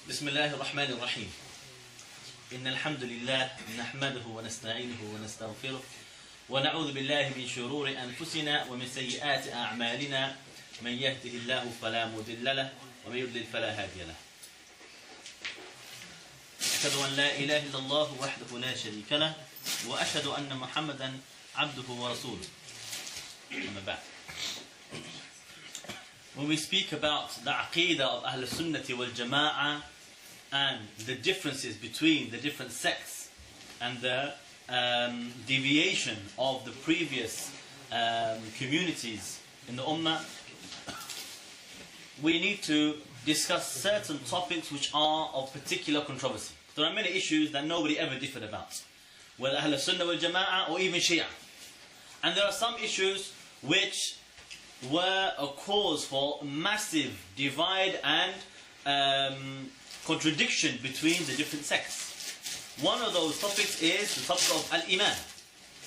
بسم الله الرحمن الرحيم إن الحمد لله نحمده ونستعينه ونستغفره ونعوذ بالله من شرور أنفسنا ومن سيئات أعمالنا من يهده الله فلا مضل له ومن يضلل فلا هادي له أشهد أن لا إله إلا الله وحده لا شريك له وأشهد أن محمدا عبده ورسوله أما بعد. When we speak about the Aqidah of Ahl Sunnah wal Jama'ah and the differences between the different sects and the deviation of the previous communities in the Ummah, we need to discuss certain topics which are of particular controversy. There are many issues that nobody ever differed about, whether Ahl Sunnah wal Jama'ah or even Shia. And there are some issues which were a cause for massive divide and contradiction between the different sects. One of those topics is the topic of Al-Iman.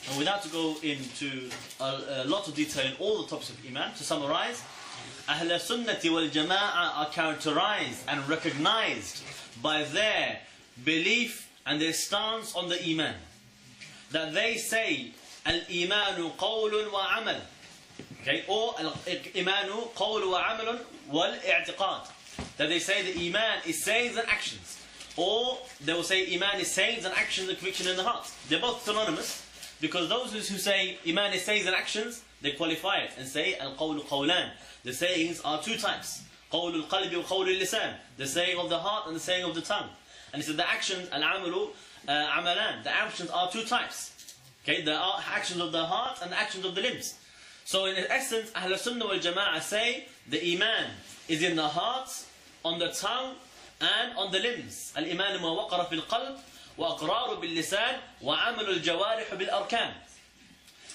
And without to go into a lot of detail in all the topics of Iman, to summarize, Ahl Sunnati wal Jama'ah are characterized and recognized by their belief and their stance on the Iman. That they say, Al-Imanu qawlun wa amal. Okay, or Al-Imanu qawlu wa amalun wal i'tiqad. That they say the Iman is sayings and actions. Or they will say Iman is sayings and actions and conviction in the heart. They're both synonymous, because those who say Iman is sayings and actions, they qualify it and say Al-Qawlu qawlan. The sayings are two types. Qawlu al-qalbi wa qawlu al-lisan. The saying of the heart and the saying of the tongue. And he said the actions, Al-Amalu amalan. The actions are two types. Okay, the actions of the heart and the actions of the limbs. So in essence, Ahl Sunnah wal Jama'ah say the Iman is in the heart, on the tongue, and on the limbs. Al-Iman ma waqara fil qalb, wa aqraru bil lisan, wa amalu al-jawarih bil arkan.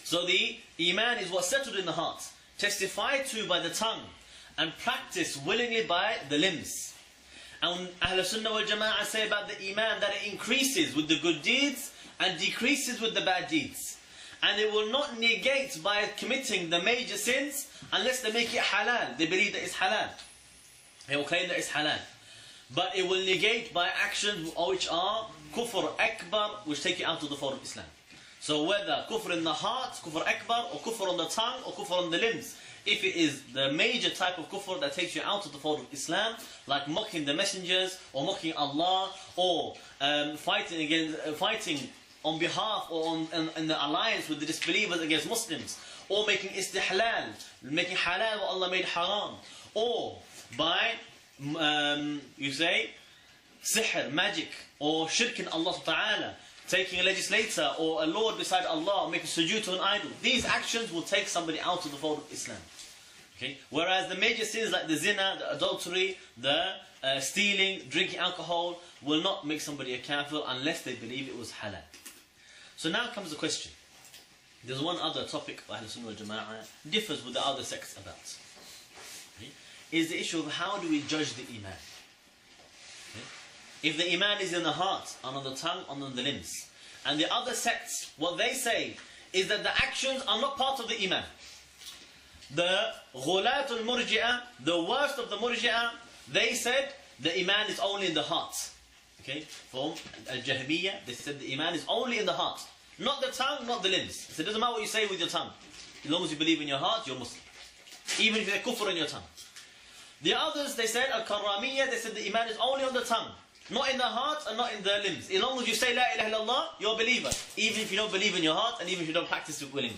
So the Iman is what's settled in the heart, testified to by the tongue, and practiced willingly by the limbs. And Ahl Sunnah wal Jama'ah say about the Iman that it increases with the good deeds and decreases with the bad deeds. And it will not negate by committing the major sins unless they make it halal. They believe that it's halal. They will claim that it's halal. But it will negate by actions which are kufr akbar, which take it out of the fold of Islam. So whether kufr in the heart, kufr akbar, or kufr on the tongue, or kufr on the limbs, if it is the major type of kufr that takes you out of the fold of Islam, like mocking the messengers, or mocking Allah, or fighting on behalf or in the alliance with the disbelievers against Muslims, or making istihlal, making halal what Allah made haram, or by you say sihr, magic, or shirk in Allah Ta'ala, taking a legislator or a lord beside Allah, or making sujood to an idol. These actions will take somebody out of the fold of Islam. Okay? Whereas the major sins like the zina, the adultery, the stealing, drinking alcohol will not make somebody a kafir unless they believe it was halal. So now comes the question. There's one other topic Ahl Sunnah wal Jama'ah differs with the other sects about. Okay? Is the issue of how do we judge the Iman? Okay? If the Iman is in the heart, and on the tongue, and on the limbs. And the other sects, what they say is that the actions are not part of the Iman. The Ghulatul Murji'ah, the worst of the Murji'ah, they said the Iman is only in the heart. Okay, from Al-Jahmiyyah, they said the Iman is only in the heart. Not the tongue, not the limbs. So it doesn't matter what you say with your tongue. As long as you believe in your heart, you're Muslim. Even if there's kufr in your tongue. The others, they said, Al-Karramiyyah, they said the Iman is only on the tongue. Not in the heart and not in the limbs. As long as you say La ilaha illallah, you're a believer. Even if you don't believe in your heart and even if you don't practice it willingly.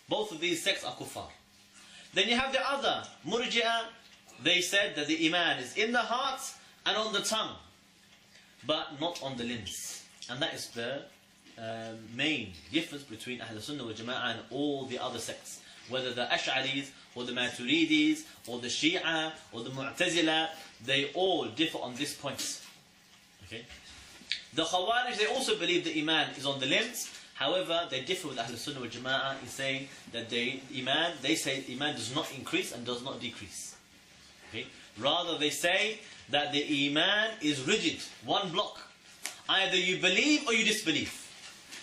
Both of these sects are kuffar. Then you have the other, Murji'ah, they said that the Iman is in the heart and on the tongue, but not on the limbs. And that is the main difference between Ahl Sunnah wal Jama'ah and all the other sects. Whether the Ash'aris, or the Maturidis, or the Shia, or the Mu'tazila, they all differ on this point. Okay? The Khawarij, they also believe the Iman is on the limbs. However, they differ with Ahl Sunnah wal Jama'ah in saying that they say Iman does not increase and does not decrease. Okay? Rather, they say that the Iman is rigid, one block. Either you believe or you disbelieve.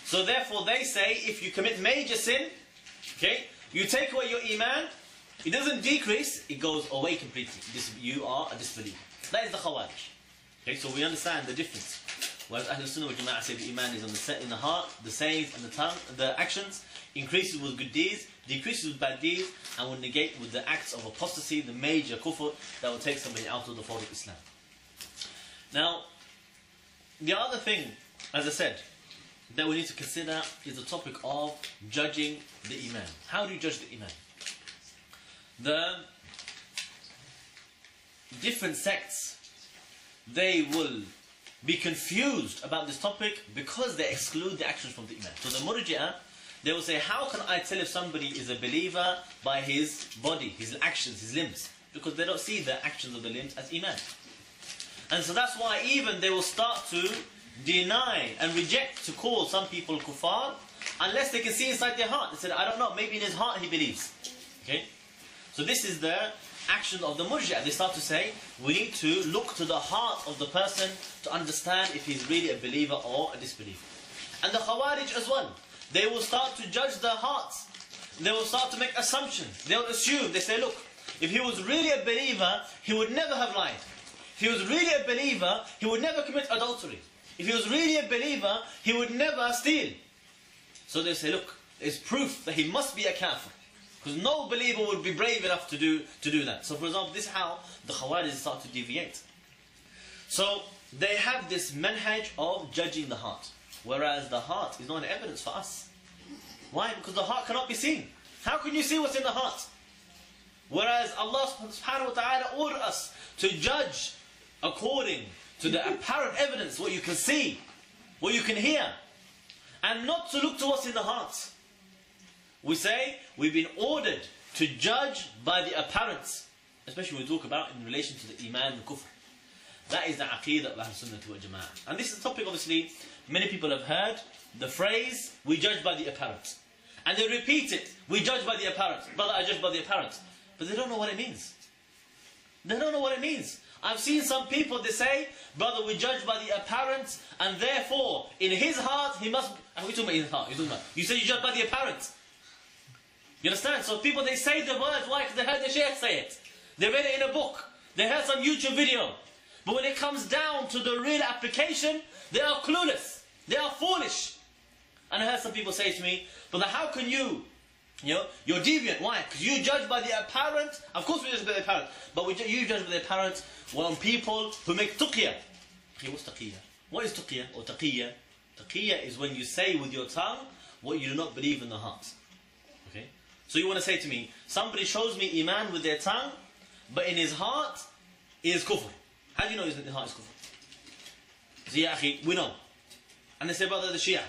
So therefore they say if you commit major sin, okay, you take away your Iman, it doesn't decrease, it goes away completely. You are a disbeliever. That is the Khawarij. Okay, so we understand the difference. Whereas Ahlul Sunnah wal Jama'ah say the Iman is on in the heart, the sayings and the tongue, the actions, increases with good deeds, decreases with bad deeds, and will negate with the acts of apostasy, the major kufr that will take somebody out of the fold of Islam. Now, the other thing, as I said, that we need to consider is the topic of judging the Iman. How do you judge the Iman? The different sects, they will be confused about this topic because they exclude the actions from the Iman. So the Murji'ah, they will say, how can I tell if somebody is a believer by his body, his actions, his limbs? Because they don't see the actions of the limbs as Iman. And so that's why even they will start to deny and reject to call some people kuffar unless they can see inside their heart. They said, I don't know, maybe in his heart he believes. Okay? So this is the action of the Murji'ah. They start to say, we need to look to the heart of the person to understand if he's really a believer or a disbeliever. And the Khawarij as well. They will start to judge their hearts. They will start to make assumptions. They will assume, they say, look, if he was really a believer, he would never have lied. If he was really a believer, he would never commit adultery. If he was really a believer, he would never steal. So they say, look, there's proof that he must be a kafir. Because no believer would be brave enough to do that. So for example, this is how the Khawarij start to deviate. So they have this manhaj of judging the heart. Whereas the heart is not an evidence for us. Why? Because the heart cannot be seen. How can you see what's in the heart? Whereas Allah subhanahu wa ta'ala ordered us to judge according to the apparent evidence, what you can see, what you can hear, and not to look to what's in the heart. We say we've been ordered to judge by the apparent, especially when we talk about in relation to the Iman and Kufr. That is the Aqeedah of Ahlul Sunnah wal Jama'ah. And this is a topic, obviously, many people have heard the phrase, we judge by the apparent. And they repeat it, we judge by the apparent. Brother, I judge by the apparent. But they don't know what it means. They don't know what it means. I've seen some people, they say, brother, we judge by the apparent, and therefore, in his heart, he must... Are we talking about his heart? You say you judge by the apparent. You understand? So people, they say the words, why? Because they heard the Shaykh say it. They read it in a book. They heard some YouTube video. But when it comes down to the real application, they are clueless. They are foolish. And I heard some people say to me, brother, how can you're deviant. Why? Because you judge by the apparent. Of course we judge by the apparent. But you judge by the apparent on people who make tuqiyah. What's tuqiyah? What is tuqiyah or taqiyah? Taqiyah is when you say with your tongue what you do not believe in the heart. Okay? So you want to say to me, somebody shows me iman with their tongue, but in his heart is kufr. How do you know his heart is kufr? So ya akhi, we know. And they say, brother, the Shia.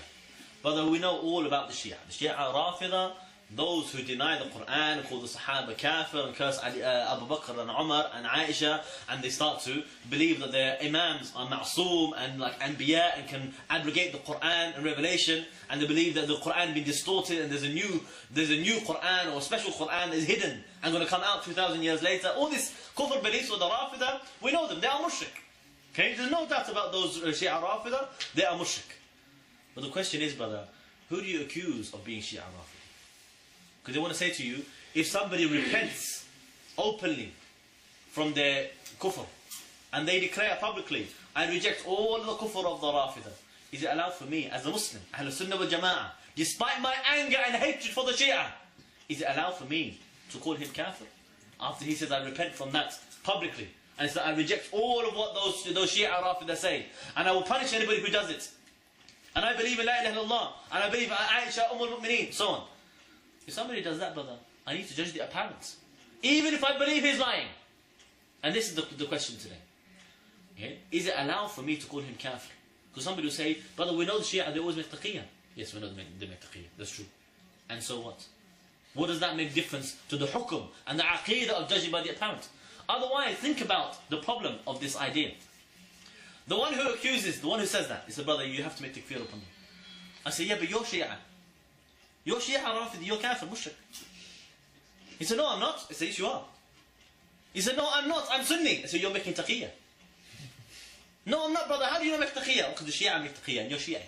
Brother, we know all about the Shia. The Shia are Rafida, those who deny the Quran, call the Sahaba kafir, and curse Abu Bakr and Umar and Aisha, and they start to believe that their imams are ma'soom and like anbiya and can abrogate the Quran and revelation, and they believe that the Quran has been distorted and there's a new Quran or a special Quran that is hidden and going to come out 2,000 years later. All these kufr beliefs of the Rafida, we know them, they are mushrik. Okay, there's no doubt about those Shia Rafida, they are mushrik. But the question is, brother, who do you accuse of being Shia Rafida? Because they want to say to you, if somebody repents openly from their kufr, and they declare publicly, I reject all the kufr of the Rafida, is it allowed for me as a Muslim, Ahlul Sunnah wal Jama'ah, despite my anger and hatred for the Shia, is it allowed for me to call him kafir? After he says, I repent from that publicly, and says, I reject all of what those Shia Rafida say, and I will punish anybody who does it. And I believe in La ilaha illallah, and I believe in Aisha, al-Mu'mineen, so on. If somebody does that, brother, I need to judge the apparent. Even if I believe he's lying. And this is the question today. Okay? Is it allowed for me to call him kafir? Because somebody will say, brother, we know the Shia, they always make taqiyya. Yes, we know they make taqiyya. That's true. And so what? What does that make difference to the hukum and the aqeedah of judging by the apparent? Otherwise, think about the problem of this idea. The one who accuses, the one who says that, he said, brother, you have to make takfir upon them. I say, yeah, but you're Shia. You're Shia Rafidi, you're kafir, mushrik. He said, no, I'm not. I said, yes, you are. He said, no, I'm not, I'm Sunni. I said, you're making taqiyya. No, I'm not, brother. How do you not make taqiyya? Because the Shia make taqiyya and you're Shia.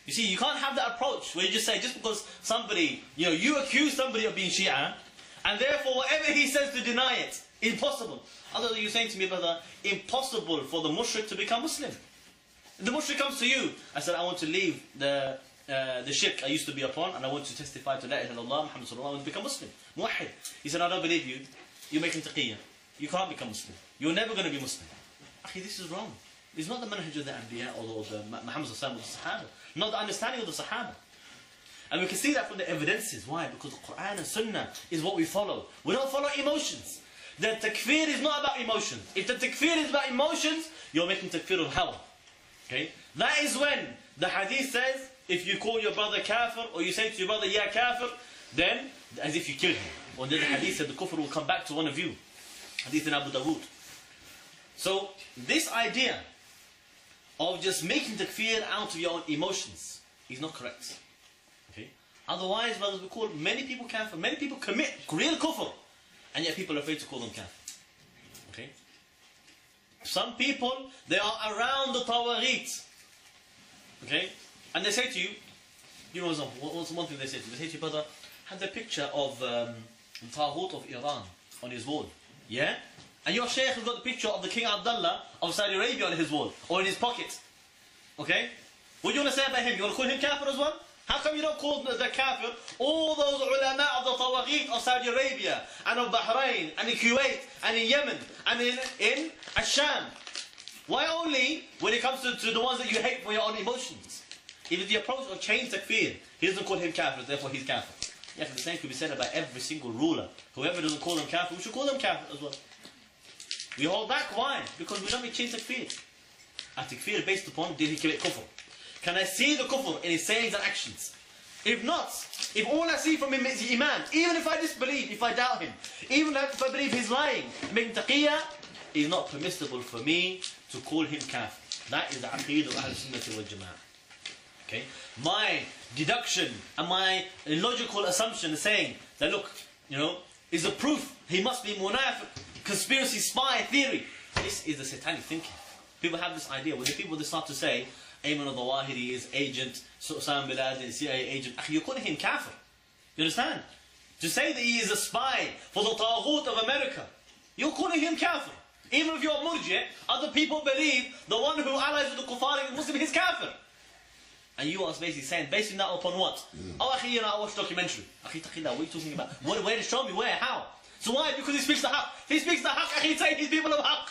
You see, you can't have that approach where you just say, just because somebody, you accuse somebody of being Shia, and therefore whatever he says to deny it, Impossible. Otherwise, you're saying to me, brother, impossible for the mushrik to become Muslim. The mushrik comes to you. I said, I want to leave the shirk I used to be upon, and I want to testify to La ilaha illallah, Muhammad sallallahu alaihi wasallam, I want to become Muslim. Muwahhid. He said, I don't believe you. You're making taqiyya. You can't become Muslim. You're never going to be Muslim. Akhi, this is wrong. It's not the manhaj of the Anbiya or the Muhammad sallallahu alaihi wasallam or the Sahaba. Not the understanding of the Sahaba. And we can see that from the evidences. Why? Because the Quran and Sunnah is what we follow. We don't follow emotions. The takfir is not about emotions. If the takfir is about emotions, you're making takfir of hawa. Okay? That is when the hadith says, if you call your brother kafir, or you say to your brother, ya kafir, then, as if you killed him. Or then the hadith said, the kufr will come back to one of you. Hadith in Abu Dawood. So, this idea of just making takfir out of your own emotions is not correct. Okay? Otherwise, brothers, we call many people kafir. Many people commit real kufr, and yet people are afraid to call them kafir. Okay? Some people, they are around the tawaghit. Okay? And they say to you, you know what's one thing they say to you? They say to you, brother, have the picture of the Taghut of Iran on his wall. Yeah? And your Shaykh has got the picture of the King Abdullah of Saudi Arabia on his wall, or in his pocket. Okay? What do you want to say about him? You want to call him kafir as well? How come you don't call the kafir all those ulama of the tawaghit of Saudi Arabia, and of Bahrain, and in Kuwait, and in Yemen, and in Asham? Why only when it comes to the ones that you hate for your own emotions? If the approach of change takfir, he doesn't call him kafir, therefore he's kafir. Yeah, the same could be said about every single ruler. Whoever doesn't call them kafir, we should call them kafir as well. We hold back. Why? Because we don't make change takfir. A takfir based upon, did he commit kufr? Can I see the kufr in his sayings and actions? If not, if all I see from him is iman, even if I disbelieve, if I doubt him, even if I believe he's lying, making taqiyya, it's not permissible for me to call him kafir. That is the aqeedah of Ahl Sunnah wal Jama'ah. Okay? My deduction and my logical assumption is saying that, look, you know, is a proof he must be munafiq, conspiracy, spy, theory. This is the satanic thinking. People have this idea. When the people they start to say, Ayman al-Zawahiri is agent, Osama bin Laden is CIA agent, you're calling him kafir. You understand? To say that he is a spy for the Taghut of America, you're calling him kafir. Even if you're murji', other people believe the one who allies with the kuffar is Muslim, he's kafir. And you are basically saying, basing that upon what? Oh, akhi, you know, I watched a documentary. Akhi, taqillah, what are you talking about? Where to show me? Where? How? So why? Because he speaks the haqq. He speaks the haqq, akhi, say he's people of haqq.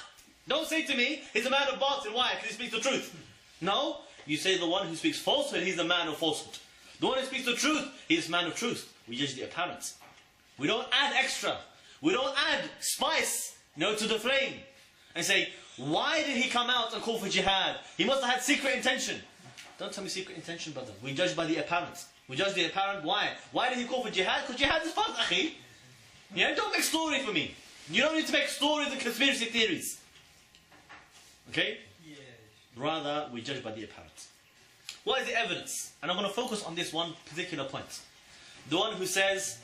Don't say to me, he's a man of batil. Why? Because he speaks the truth. No, you say the one who speaks falsehood, he's the man of falsehood. The one who speaks the truth, he's the man of truth. We judge the apparent. We don't add extra. We don't add spice, you know, to the flame. And say, why did he come out and call for jihad? He must have had secret intention. Don't tell me secret intention, brother. We judge by the apparent. We judge the apparent. Why? Why did he call for jihad? Because jihad is fard, akhi. Yeah, don't make story for me. You don't need to make stories and conspiracy theories. Okay? Yes. Rather, we judge by the apparent. What is the evidence? And I'm going to focus on this one particular point. The one who says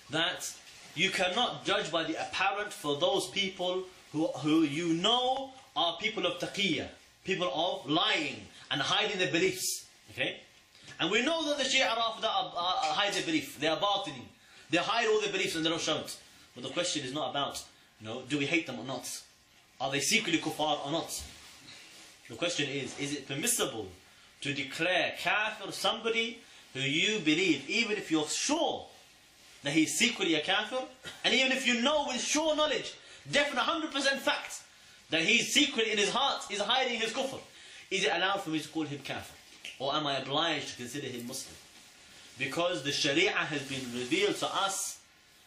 that you cannot judge by the apparent for those people who you know are people of taqiyya, people of lying and hiding their beliefs. Okay? And we know that the Shia Rafida hide their belief. They are batini. They hide all their beliefs and they don't show it. But the question is not about, you know, do we hate them or not? Are they secretly kuffar or not? The question is it permissible to declare kafir somebody who you believe, even if you're sure that he's secretly a kafir, and even if you know with sure knowledge, definite 100% fact, that he's secretly in his heart is hiding his kufr? Is it allowed for me to call him kafir? Or am I obliged to consider him Muslim? Because the Sharia has been revealed to us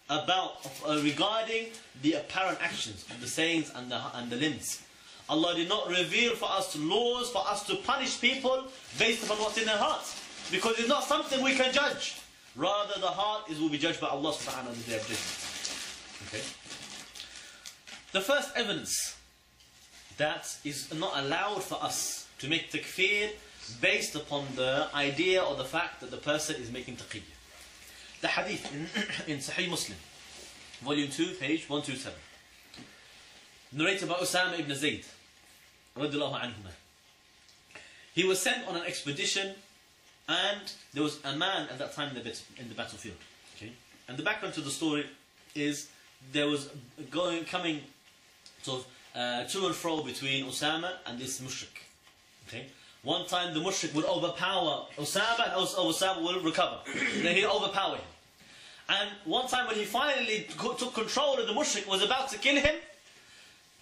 about regarding the apparent actions of the sayings and the limbs. Allah did not reveal for us laws for us to punish people based upon what's in their hearts. Because it's not something we can judge. Rather, the heart will be judged by Allah subhanahu wa ta'ala on the day of judgment. Okay? The first evidence that is not allowed for us to make takfir based upon the idea or the fact that the person is making taqiyya. The hadith in Sahih Muslim, volume 2, page 127. Narrated by Usama ibn Zayd, radiyallahu anhuma. He was sent on an expedition, and there was a man at that time in the battlefield. Okay? And the background to the story is there was coming sort of to and fro between Usama and this mushrik. Okay? One time the mushrik would overpower Usama, and Usama will recover. Then he'd overpower him. And one time when he finally took control of the mushrik, was about to kill him,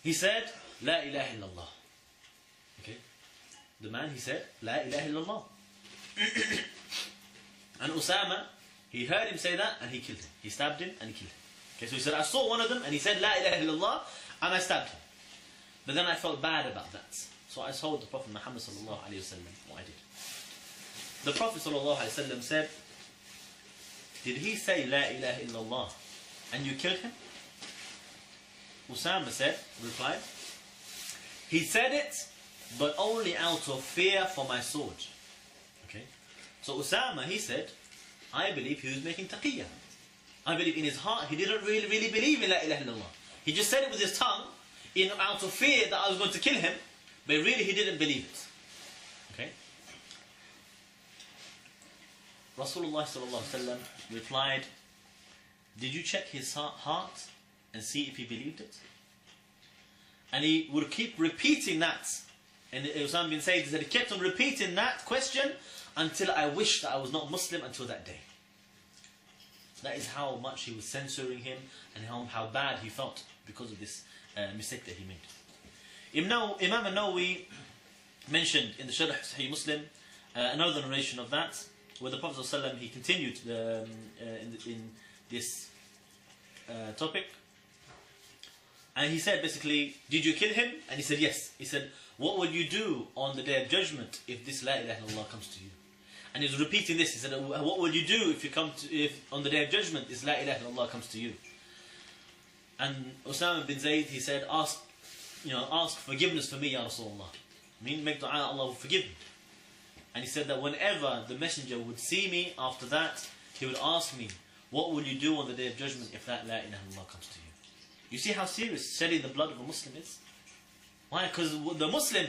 he said, La ilaha illallah. Okay? The man, he said, La ilaha illallah. And Usama, he heard him say that and he killed him. He stabbed him and he killed him. Okay, so he said, I saw one of them and he said, La ilaha illallah, and I stabbed him. But then I felt bad about that. So I told the Prophet Muhammad sallallahu alayhi wa sallam what I did. The Prophet sallallahu alayhi wa sallam said, did he say La ilaha illallah and you killed him? Usama replied, he said it, but only out of fear for my sword. Okay? So Usama, he said, I believe he was making taqiyya. I believe in his heart he didn't really believe in La ilaha illallah. He just said it with his tongue out of fear that I was going to kill him, but really he didn't believe it. Okay? Rasulullah sallallahu alaihi wasallam replied, did you check his heart and see if he believed it? And he would keep repeating that. And Usama bin Zayd said he kept on repeating that question until I wished that I was not Muslim until that day. That is how much he was censoring him and how bad he felt because of this mistake that he made. Imam al-Nawawi mentioned in the Sharh Sahih Muslim another narration of that, where the Prophet ﷺ, he continued in this topic. And he said basically, did you kill him? And he said yes. He said, what will you do on the Day of Judgment if this La ilaha illallah comes to you? And he was repeating this. He said, what will you do if on the Day of Judgment this La ilaha illallah comes to you? And Usama bin Zayd, he said, ask forgiveness for me, Ya Rasulullah. Make dua, Allah will forgive me. And he said that whenever the messenger would see me after that, he would ask me, what will you do on the Day of Judgment if that La ilaha illallah comes to you? You see how serious shedding the blood of a Muslim is? Why? Because the Muslim,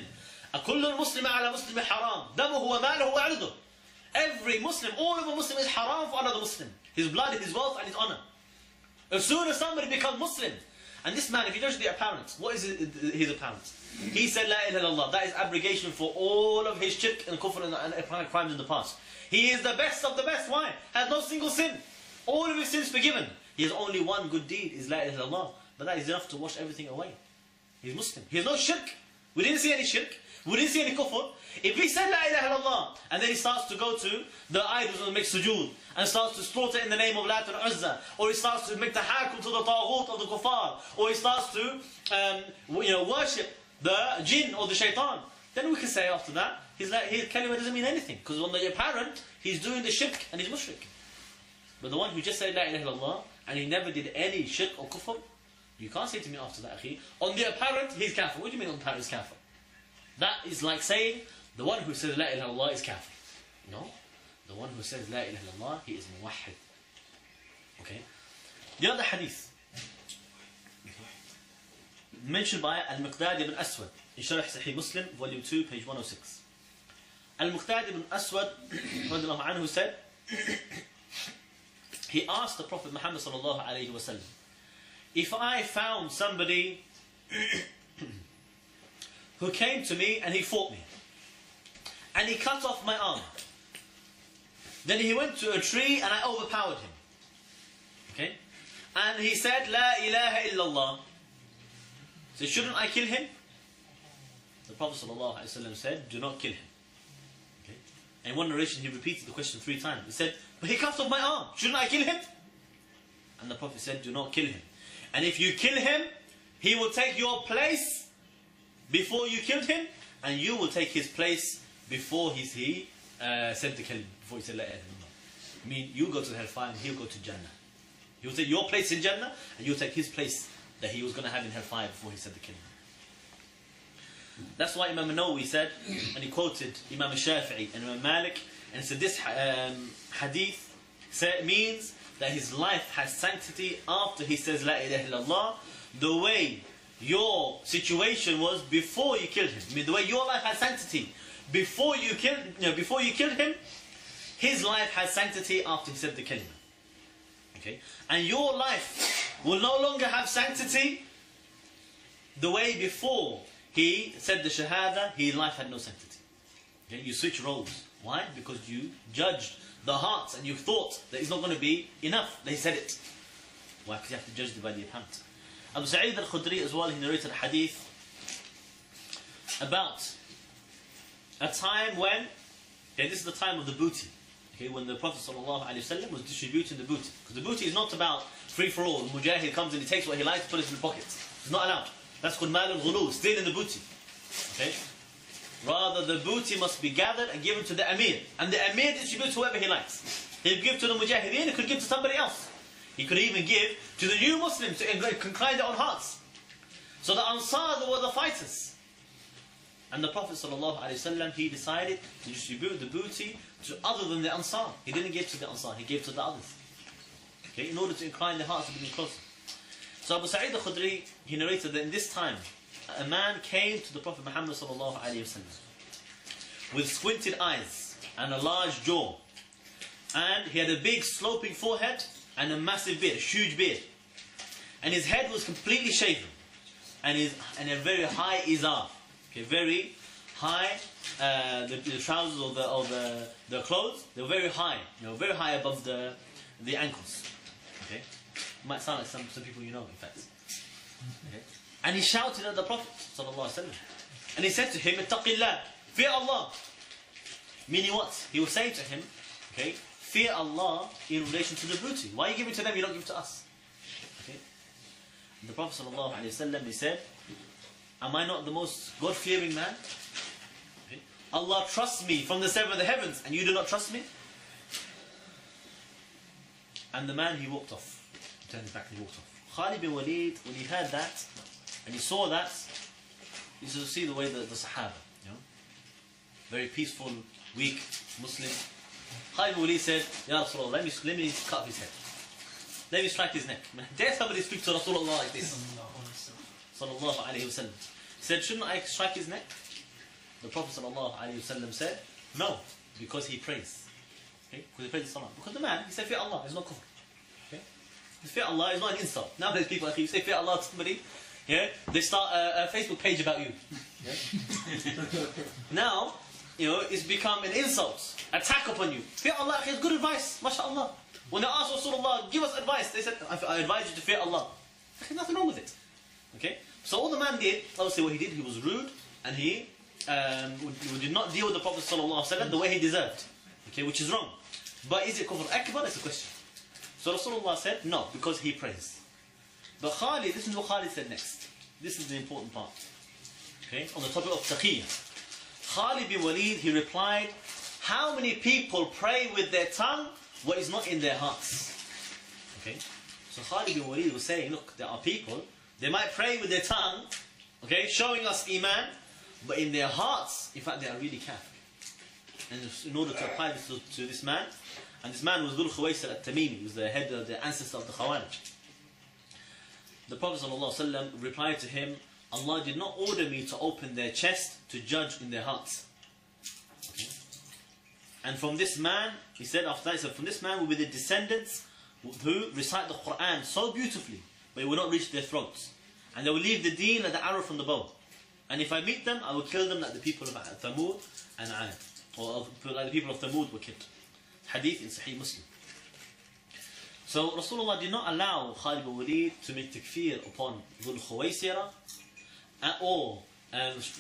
أَكُلُّ الْمُسْلِمَ عَلَى مُسْلِمِ حَرَامٌ دَمُهُ وَمَالُهُ وَعِرْضُهُ. Every Muslim, all of a Muslim is haram for another Muslim. His blood, his wealth and his honor. As soon as somebody becomes Muslim, and this man, if you judge the apparent, what is his apparent? He said La ilaha illallah. That is abrogation for all of his shirk and kufr and crimes in the past. He is the best of the best. Why? Has no single sin. All of his sins forgiven. He has only one good deed, is La ilaha illallah. But that is enough to wash everything away. He's Muslim. He has no shirk. We didn't see any shirk. We didn't see any kufr. If he said La ilaha illallah, and then he starts to go to the idols and make sujood, and starts to slaughter in the name of Lat and Uzza, or he starts to make tahakum to the taghut of the kuffar, or he starts to worship the jinn or the shaitan, then we can say after that, his kalima doesn't mean anything. Because on the apparent, he's doing the shirk and he's mushrik. But the one who just said La ilaha illallah, and he never did any shirk or kufr, you can't say to me after that, akhi, on the apparent, he's kafir. What do you mean on the apparent he's kafir? That is like saying, the one who says La ilaha illallah is kafir. No. The one who says La ilaha illallah, he is muwahhid. Okay? The other hadith, mentioned by Al-Miqdad ibn Aswad, in Sharh Sahih Muslim, volume 2, page 106. Al-Miqdad ibn Aswad, radiallahu anhu, said, he asked the Prophet Muhammad sallallahu alayhi wa sallam, if I found somebody who came to me and he fought me, and he cut off my arm, then he went to a tree and I overpowered him, okay, and he said La ilaha illallah, so shouldn't I kill him? The Prophet ﷺ said, do not kill him. Okay? And in one narration he repeated the question 3 times. He said, but he cut off my arm, shouldn't I kill him? And the Prophet said, do not kill him. And if you kill him, he will take your place before you killed him, and you will take his place before he said the kalima, before he said La ilaha illallah. I mean, you go to the hellfire and he'll go to Jannah. He will take your place in Jannah, and you'll take his place that he was going to have in hellfire before he said the kalima. That's why Imam al-Nawawi said, and he quoted Imam al-Shafi'i and Imam Malik, and said this hadith means that his life has sanctity after he says La ilaha illallah, the way your situation was before you killed him. I mean, the way your life has sanctity before you killed him, his life has sanctity after he said the kalima. Okay? And your life will no longer have sanctity the way before he said the Shahada, his life had no sanctity. Okay? You switch roles. Why? Because you judged the hearts and you thought that it's not going to be enough. They said it. Why? Because you have to judge it by the apparent. Abu Sa'id al-Khudri as well, he narrated a hadith about a time when, okay, this is the time of the booty. Okay, when the Prophet ﷺ was distributing the booty. Because the booty is not about free for all. The mujahid comes and he takes what he likes, puts it in the pocket. It's not allowed. That's called mal al-ghulu, stealing the booty. Okay? Rather, the booty must be gathered and given to the Amir. And the Amir distributes whoever he likes. He'll give to the mujahideen, he could give to somebody else. He could even give to the new Muslims to incline their own hearts. So the Ansar were the fighters. And the Prophet ﷺ, he decided to distribute the booty to other than the Ansar. He didn't give to the Ansar, he gave to the others. Okay, in order to incline their hearts to be closer. So Abu Sa'id al-Khudri, he narrated that in this time, a man came to the Prophet Muhammad ﷺ with squinted eyes and a large jaw. And he had a big sloping forehead and a massive beard, a huge beard. And his head was completely shaven. And a very high izar. Okay, very high, the trousers or the clothes, they were very high, very high above the ankles. Okay, it might sound like some people you know, in fact. Okay. And he shouted at the Prophet ﷺ, and he said to him, "Ittaqillah, fear Allah." Meaning what? He was saying to him, okay, fear Allah in relation to the booty. Why are you giving to them? You don't give to us. Okay. And the Prophet ﷺ, he said, am I not the most God-fearing man? Okay. Allah trusts me from the seven of the heavens, and you do not trust me? And the man, he walked off. He turned his back and walked off. Khalid bin Walid, when he heard that, and he saw that, he used to see the way the Sahaba, very peaceful, weak Muslim. Khalid bin Walid said, Ya Rasulullah, let me cut off his head. Let me strike his neck. Dare somebody speak to Rasulullah like this? Sallallahu alayhi wa sallam. He said, shouldn't I strike his neck? The Prophet sallallahu alayhi wa sallam said, no, because he prays. Okay? Because he prays the salah. Because the man, he said, fear Allah, it's not kufr. Okay? Fear Allah is not an insult. Nowadays people, if you say fear Allah to somebody, they start a Facebook page about you. Now, it's become an insult, attack upon you. Fear Allah is good advice, mashallah. When they asked Rasulullah, give us advice, they said, I advise you to fear Allah. There's nothing wrong with it. Okay? So all the man did, obviously what he did, he was rude, and he did not deal with the Prophet ﷺ the way he deserved. Okay, which is wrong. But is it kufr akbar? That's the question. So Rasulullah said, no, because he prays. But Khalid, listen to what Khalid said next. This is the important part. Okay, on the topic of taqiyya. Khalid bin Walid, he replied, how many people pray with their tongue what is not in their hearts? Okay, so Khalid bin Walid was saying, look, there are people, they might pray with their tongue, okay, showing us iman, but in their hearts, in fact, they are really kafir. And in order to apply this to this man, and this man was Dhul Khuwaysir al-Tamimi, he was the head of the ancestor of the Khawarij. The Prophet ﷺ replied to him, Allah did not order me to open their chest to judge in their hearts. Okay. And from this man, he said after that, he said, from this man will be the descendants who recite the Quran so beautifully, but it will not reach their throats. And they will leave the deen like the arrow from the bow. And if I meet them, I will kill them like the people of Thamud and Ad. Or like the people of Thamud were killed. Hadith in Sahih Muslim. So Rasulullah did not allow Khalid bin Walid to make takfir upon Dhul Khuwaysira or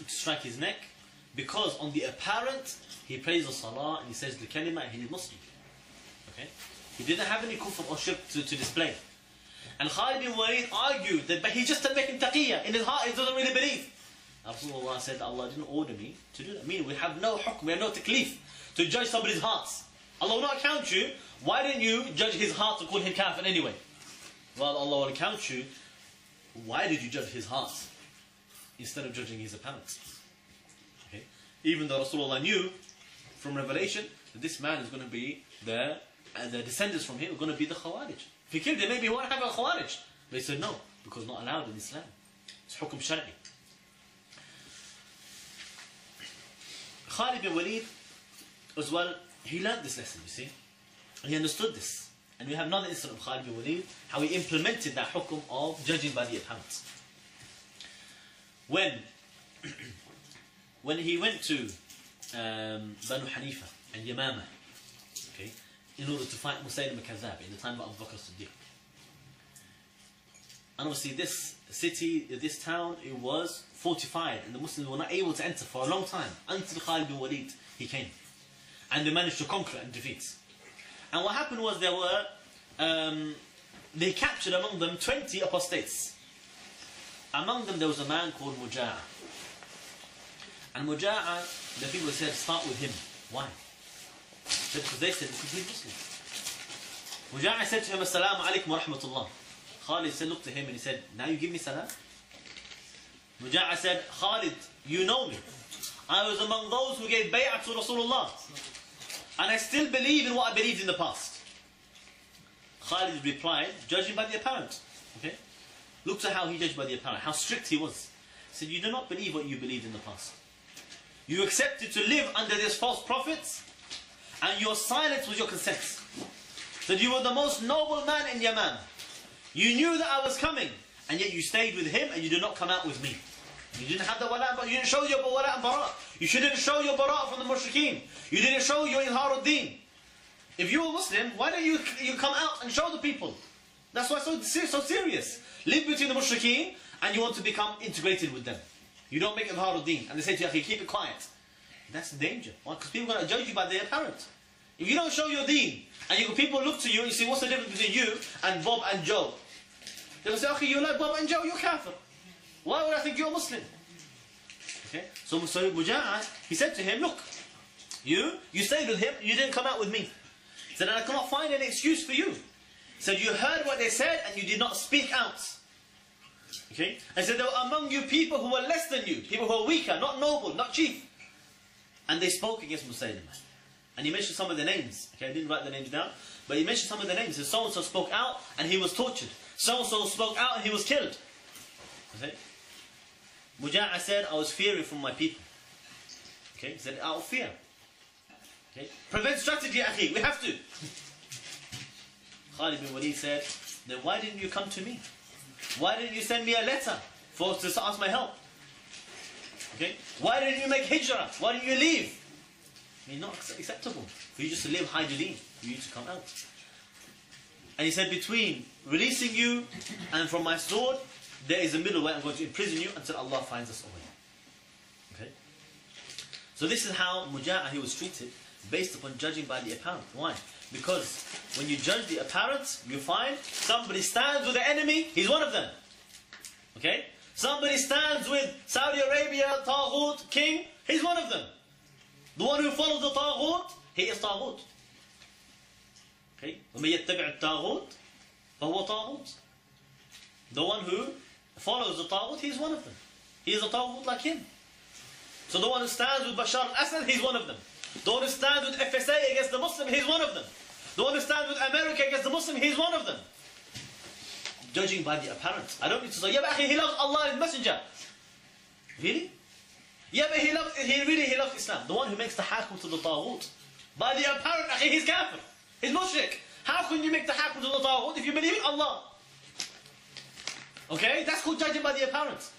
strike his neck, because on the apparent he prays the salah and he says the kalima and he is Muslim. Okay? He didn't have any kufr or shirk to display. And Khalid bin Walid argued that, but he's just making taqiyya. In his heart he doesn't really believe. Rasulullah said that Allah didn't order me to do that. Meaning we have no hukm, we have no taklif to judge somebody's hearts. Allah will not account you. Why didn't you judge his heart and call him kafir anyway? Well, Allah will account you. Why did you judge his heart instead of judging his apparent? Okay? Even though Rasulullah knew from revelation that this man is going to be the descendants from him are going to be the Khawarij. If he killed him, maybe he won't have a Khawarij. But he said no, because not allowed in Islam. It's hukm shari. Khalid bin Walid as well, he learned this lesson, you see. He understood this. And we have another incident of Khalid bin Walid, how he implemented that hukum of judging by the apparent. When he went to Banu Hanifa and Yamama, okay, in order to fight Musaylim al-Kadhab in the time of Abu Bakr as-Siddiq. And obviously this city, this town, it was fortified and the Muslims were not able to enter for a long time until Khalid bin Walid, he came. And they managed to conquer and defeat. And what happened was they captured among them 20 apostates. Among them there was a man called Muja'a. And Muja'a, the people said, start with him. Why? Because they said, because he's Muslim. Muja'a said to him, Assalamu alaikum wa rahmatullah. Khalid said, looked to him and he said, now you give me salam? Muja'a said, Khalid, you know me. I was among those who gave bay'ah to Rasulullah. And I still believe in what I believed in the past. Khalid replied, judging by the apparent. Okay? Look at how he judged by the apparent, how strict he was. He said, you do not believe what you believed in the past. You accepted to live under these false prophets, and your silence was your consent. That you were the most noble man in Yaman. You knew that I was coming, and yet you stayed with him, and you did not come out with me. You didn't have the wala, but you didn't show your wala and bara. You shouldn't show your bara from the mushrikeen. You didn't show your izharuddin. If you were Muslim, why don't you come out and show the people? That's why it's so serious. Live between the mushrikeen, and you want to become integrated with them. You don't make izharuddin, and they say to you, okay, keep it quiet. That's the danger. Why? Because people are going to judge you by their apparent. If you don't show your deen, and people look to you and you say, what's the difference between you and Bob and Joe? They'll say, okay, you like Bob and Joe, you're kafir. Why would I think you're Muslim? Okay? So Muja'a, he said to him, look, you stayed with him, you didn't come out with me. He said, and I cannot find any excuse for you. He said, you heard what they said and you did not speak out. Okay? And said, there were among you people who were less than you, people who were weaker, not noble, not chief. And they spoke against Musaylimah. And he mentioned some of the names. Okay, I didn't write the names down, but he mentioned some of the names. He said, so-and-so spoke out and he was tortured. So-and-so spoke out and he was killed. Okay? Muja'a said, I was fearing from my people. Okay? He said, out of fear. Okay? Prevent strategy, akhi. We have to. Khalid bin Walid said, then why didn't you come to me? Why didn't you send me a letter to ask my help? Okay? Why didn't you make hijrah? Why didn't you leave? I mean, not acceptable for you just to live hide your deen, for you to come out. And he said, between releasing you and from my sword, there is a middle way. I'm going to imprison you until Allah finds us a way. Okay? So this is how Muja'a, he was treated, based upon judging by the apparent. Why? Because when you judge the apparent, you find somebody stands with the enemy, he's one of them. Okay? Somebody stands with Saudi Arabia, Taghut, king, he's one of them. The one who follows the Taghut, he is Taghut. Okay? وَمَن يَتَّبِعِ الطَّاغُوتِ فَهُوَ طَاغُوتٌ. The one who follows the Taghut, he is one of them. He is a Taghut like him. So the one who stands with Bashar al-Assad, he's one of them. The one who stands with FSA against the Muslim, he's one of them. The one who stands with America against the Muslim, he's one of them. Judging by the apparent. I don't need to say, yeah, but he loves Allah and Messenger. Really? Yeah, but he loves Islam. The one who makes the hakum to the Taghut, by the apparent, he's kafir. He's mushrik. How can you make the hakum to the Taghut if you believe in Allah? Okay? That's called judging by the apparent.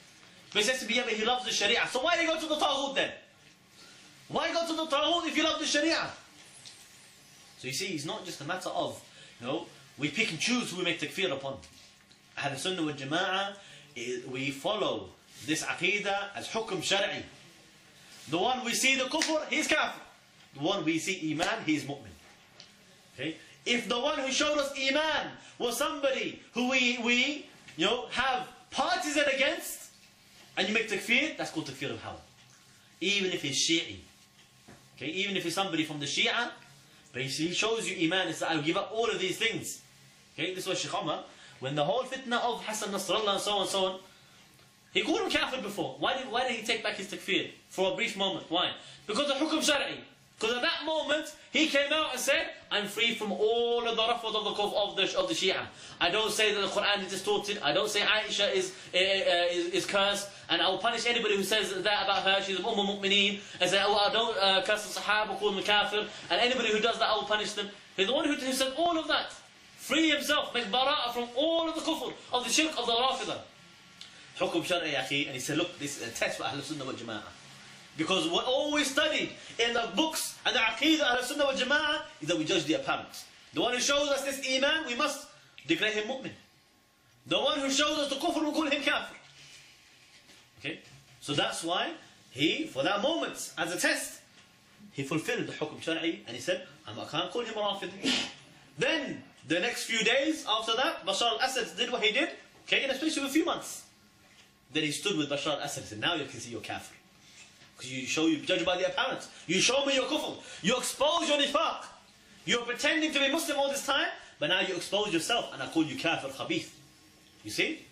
But he says to be, yeah, but he loves the Sharia. So why do you go to the Taghut then? Why go to the Taghut if you love the Sharia? So you see, it's not just a matter of, we pick and choose who we make takfir upon. Ahl Sunnah wal Jama'ah, we follow this aqidah as hukum shari'i. The one we see the kufr, he's kafir. The one we see iman, he's mu'min. Okay? If the one who showed us iman was somebody who we have partisan against, and you make takfir, that's called takfir of hawa. Even if he's Shi'i. Okay? Even if he's somebody from the Shia, but he shows you iman, he says, I'll give up all of these things. Okay? This was Shaykh Umar. When the whole fitna of Hassan Nasrallah and so on, he called him kafir before. Why did he take back his takfir? For a brief moment. Why? Because of hukum shari'i. Because at that moment, he came out and said, I'm free from all of the rafad of the Shia. I don't say that the Quran is distorted. I don't say Aisha is cursed. And I will punish anybody who says that about her. She's Umm al-Mu'mineen. And say, I don't curse the Sahaba, call them kafir. And anybody who does that, I will punish them. He's the one who said all of that. free himself, make Baraa from all of the kufr, of the shirk, of the Rafidah. Hukum Shar'i akhi, and he said, look, this is a test for Ahlul Sunnah wal Jama'ah. Because what always studied in the books and the Aqeedah of Ahlul Sunnah wal Jama'ah is that we judge the apparent. The one who shows us this Iman, we must declare him mu'min. The one who shows us the kufr, we call him kafir. Okay? So that's why he, for that moment, as a test, he fulfilled the hukum Shar'i and he said, I can't call him a Rafidi. Then, the next few days after that, Bashar al-Assad did what he did, okay, in a space of a few months. Then he stood with Bashar al-Assad and said, now you can see you're kafir. Because you judge by the apparent. You show me your kufr. You expose your nifaq. You're pretending to be Muslim all this time, but now you expose yourself and I call you kafir khabith. You see?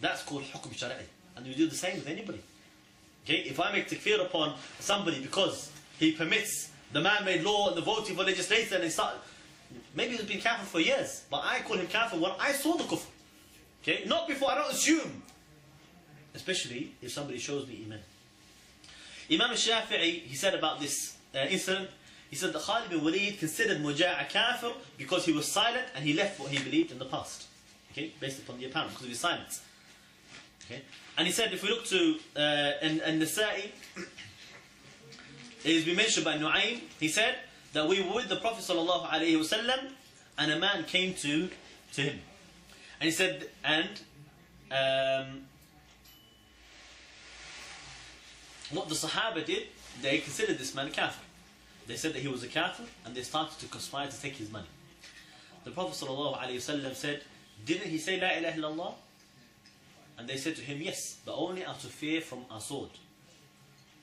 That's called hukum Shar'i. And you do the same with anybody. Okay? If I make takfir upon somebody because he permits the man-made law and the voting for legislation and he maybe he's been kafir for years, but I call him kafir when I saw the kufr. Okay? Not before, I don't assume. Especially if somebody shows me iman. Imam al-Shafi'i, he said about this incident, he said that Khalid bin Walid considered Muja'a kafir because he was silent and he left what he believed in the past. Okay? Based upon the apparent, because of his silence. Okay? And he said, if we look to Nasa'i, it has been mentioned by Nu'aym, he said that we were with the Prophet ﷺ and a man came to him. And he said, what the Sahaba did, they considered this man a kafir. They said that he was a kafir and they started to conspire to take his money. The Prophet ﷺ said, didn't he say La ilaha illallah? And they said to him, yes, but only out of fear from our sword.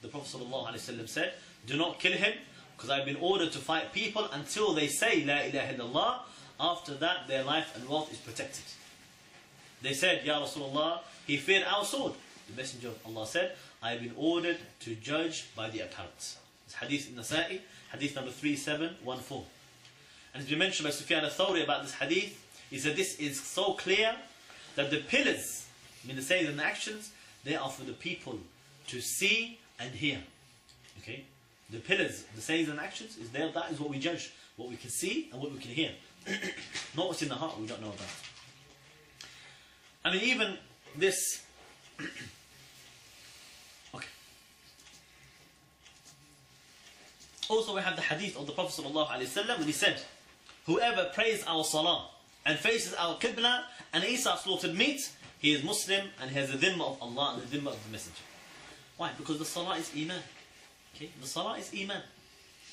The Prophet ﷺ said, do not kill him, because I've been ordered to fight people until they say La ilaha illallah. After that, their life and wealth is protected. They said, Ya Rasulullah, he feared our sword. The Messenger of Allah said, I have been ordered to judge by the apparent. It's hadith in Nasa'i, hadith number 3714. And it's been mentioned by Sufyan al-Thawri about this hadith. He said this is so clear that the pillars, I mean the sayings and the actions, they are for the people to see and hear. Okay? The pillars, the sayings and actions, is there. That is what we judge. What we can see and what we can hear. Not what's in the heart, we don't know about. I mean, even this... Okay. Also we have the hadith of the Prophet ﷺ when he said, whoever prays our salah and faces our qibla and eats our slaughtered meat, he is Muslim and he has the dhimma of Allah and the dhimma of the Messenger. Why? Because the salah is iman. Okay? The salah is iman.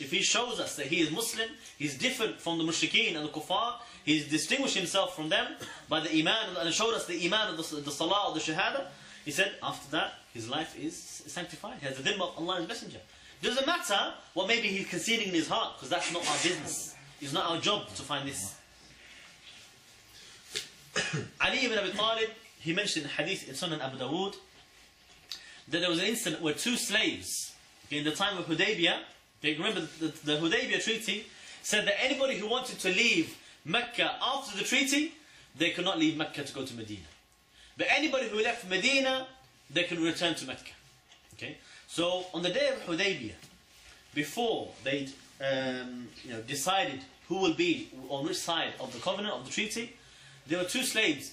If he shows us that he is Muslim, he's different from the mushrikeen and the kuffar, he's distinguished himself from them by the iman and showed us the iman of the salah or the shahada, he said after that his life is sanctified. He has the dhimma of Allah and His Messenger. It doesn't matter what maybe he's concealing in his heart, because that's not our business. It's not our job to find this. Ali ibn Abi Talib, he mentioned in hadith in Sunan Abu Dawood that there was an incident where two slaves, okay, in the time of Hudaybiyah, okay, remember the Hudaybiyah treaty said that anybody who wanted to leave Mecca after the treaty, they could not leave Mecca to go to Medina. But anybody who left Medina, they could return to Mecca. Okay? So on the day of Hudaybiyah, before they decided who will be on which side of the covenant, of the treaty, there were two slaves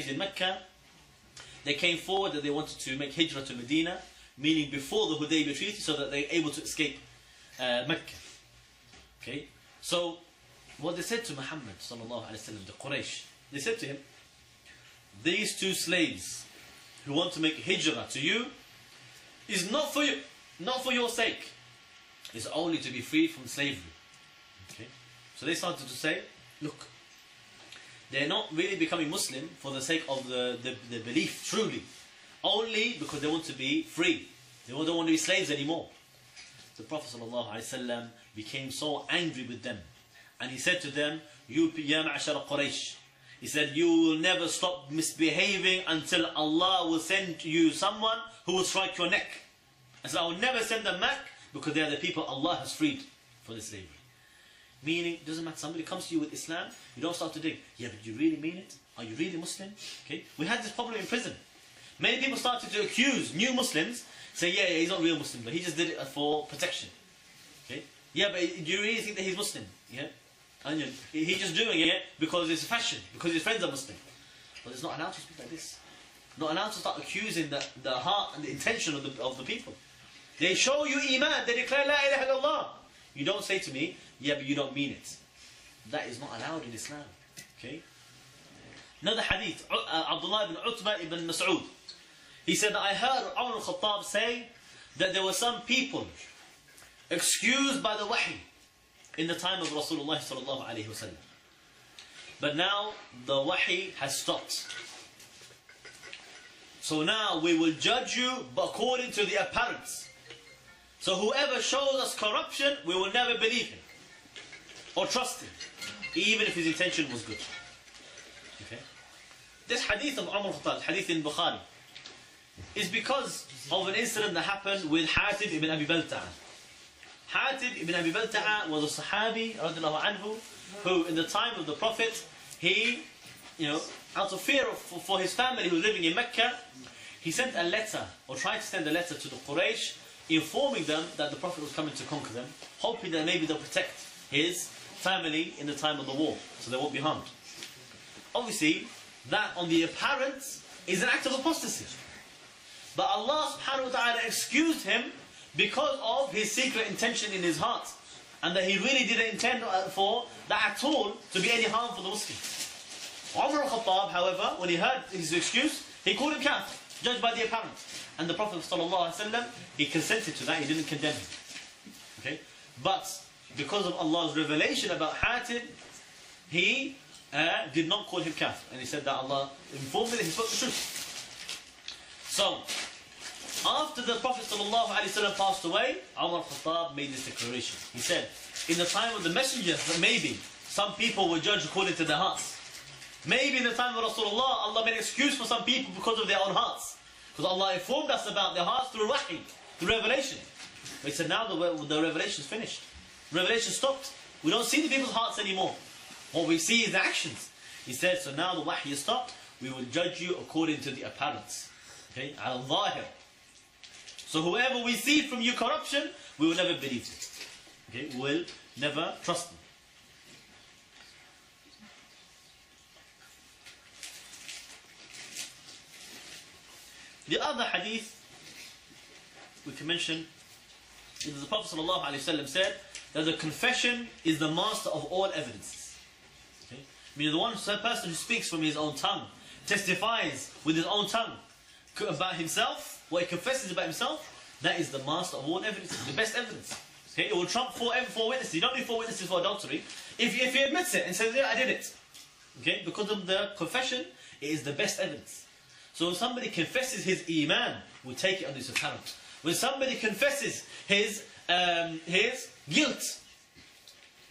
in Mecca. They came forward that they wanted to make hijrah to Medina, meaning before the Hudaybiyah treaty, so that they were able to escape Mecca. Okay? So what they said to Muhammad sallallahu alaihi wasallam, the Quraysh, they said to him, these two slaves who want to make hijrah to you is not for you, not for your sake. It's only to be freed from slavery. Okay? So they started to say, look, they're not really becoming Muslim for the sake of the belief truly. Only because they want to be free. They don't want to be slaves anymore. The Prophet ﷺ became so angry with them. And he said to them, Ya ma'ashara Quraysh. He said, you will never stop misbehaving until Allah will send you someone who will strike your neck. I said, I will never send them back because they are the people Allah has freed for the slavery. Meaning, it doesn't matter, somebody comes to you with Islam, you don't start to think, yeah, but you really mean it? Are you really Muslim? Okay? We had this problem in prison. Many people started to accuse new Muslims, say, yeah, he's not a real Muslim, but he just did it for protection. Okay? Yeah, but do you really think that he's Muslim? Yeah? And he's just doing it because it's fashion, because his friends are Muslim. But it's not allowed to speak like this. Not allowed to start accusing the heart and the intention of the people. They show you iman, they declare la ilaha illallah. You don't say to me, yeah, but you don't mean it. That is not allowed in Islam. Okay? Another hadith, Abdullah ibn Utbah ibn Mas'ud. He said that I heard Umar al-Khattab say that there were some people excused by the wahi in the time of Rasulullah sallallahu alayhi wa sallam. But now the wahi has stopped. So now we will judge you according to the appearance. So whoever shows us corruption, we will never believe him or trust him, even if his intention was good. Okay? This hadith of Umar al-Khattab, hadith in Bukhari, is because of an incident that happened with Hatib ibn Abi Balta'a. Hatib ibn Abi Balta'a was a Sahabi radiallahu anhu, who in the time of the Prophet, he, out of fear for his family who was living in Mecca, he sent a letter, or tried to send a letter to the Quraysh, informing them that the Prophet was coming to conquer them, hoping that maybe they'll protect his family in the time of the war, so they won't be harmed. Obviously, that on the apparent is an act of apostasy. But Allah subhanahu wa ta'ala excused him because of his secret intention in his heart. And that he really didn't intend for that at all to be any harm for the Muslims. Umar al-Khattab, however, when he heard his excuse, he called him kafir, judged by the apparent. And the Prophet ﷺ, he consented to that, he didn't condemn him. Okay? But because of Allah's revelation about Hatib, he did not call him kafir. And he said that Allah informed me that he spoke the truth. So, after the Prophet ﷺ passed away, Umar al-Khattab made this declaration. He said, in the time of the messengers, that maybe some people were judged according to their hearts. Maybe in the time of Rasulullah, Allah made an excuse for some people because of their own hearts. Because Allah informed us about their hearts through wahi, through revelation. But he said, now the revelation is finished. Revelation stopped. We don't see the people's hearts anymore. What we see is the actions. He said, so now the wahi is stopped, we will judge you according to the apparent. Okay? Al-Zahir. So whoever we see from you corruption, we will never believe it. Okay? We will never trust them. The other hadith we can mention is that the Prophet ﷺ said that the confession is the master of all evidences. Okay? Meaning the one person who speaks from his own tongue, testifies with his own tongue about himself, what he confesses about himself, that is the master of all evidences, the best evidence. Okay? It will trump four witnesses. You don't need 4 witnesses for adultery. If he admits it and says, yeah, I did it. Okay? Because of the confession, it is the best evidence. So when somebody confesses his iman, we take it on this apparent. When somebody confesses his guilt,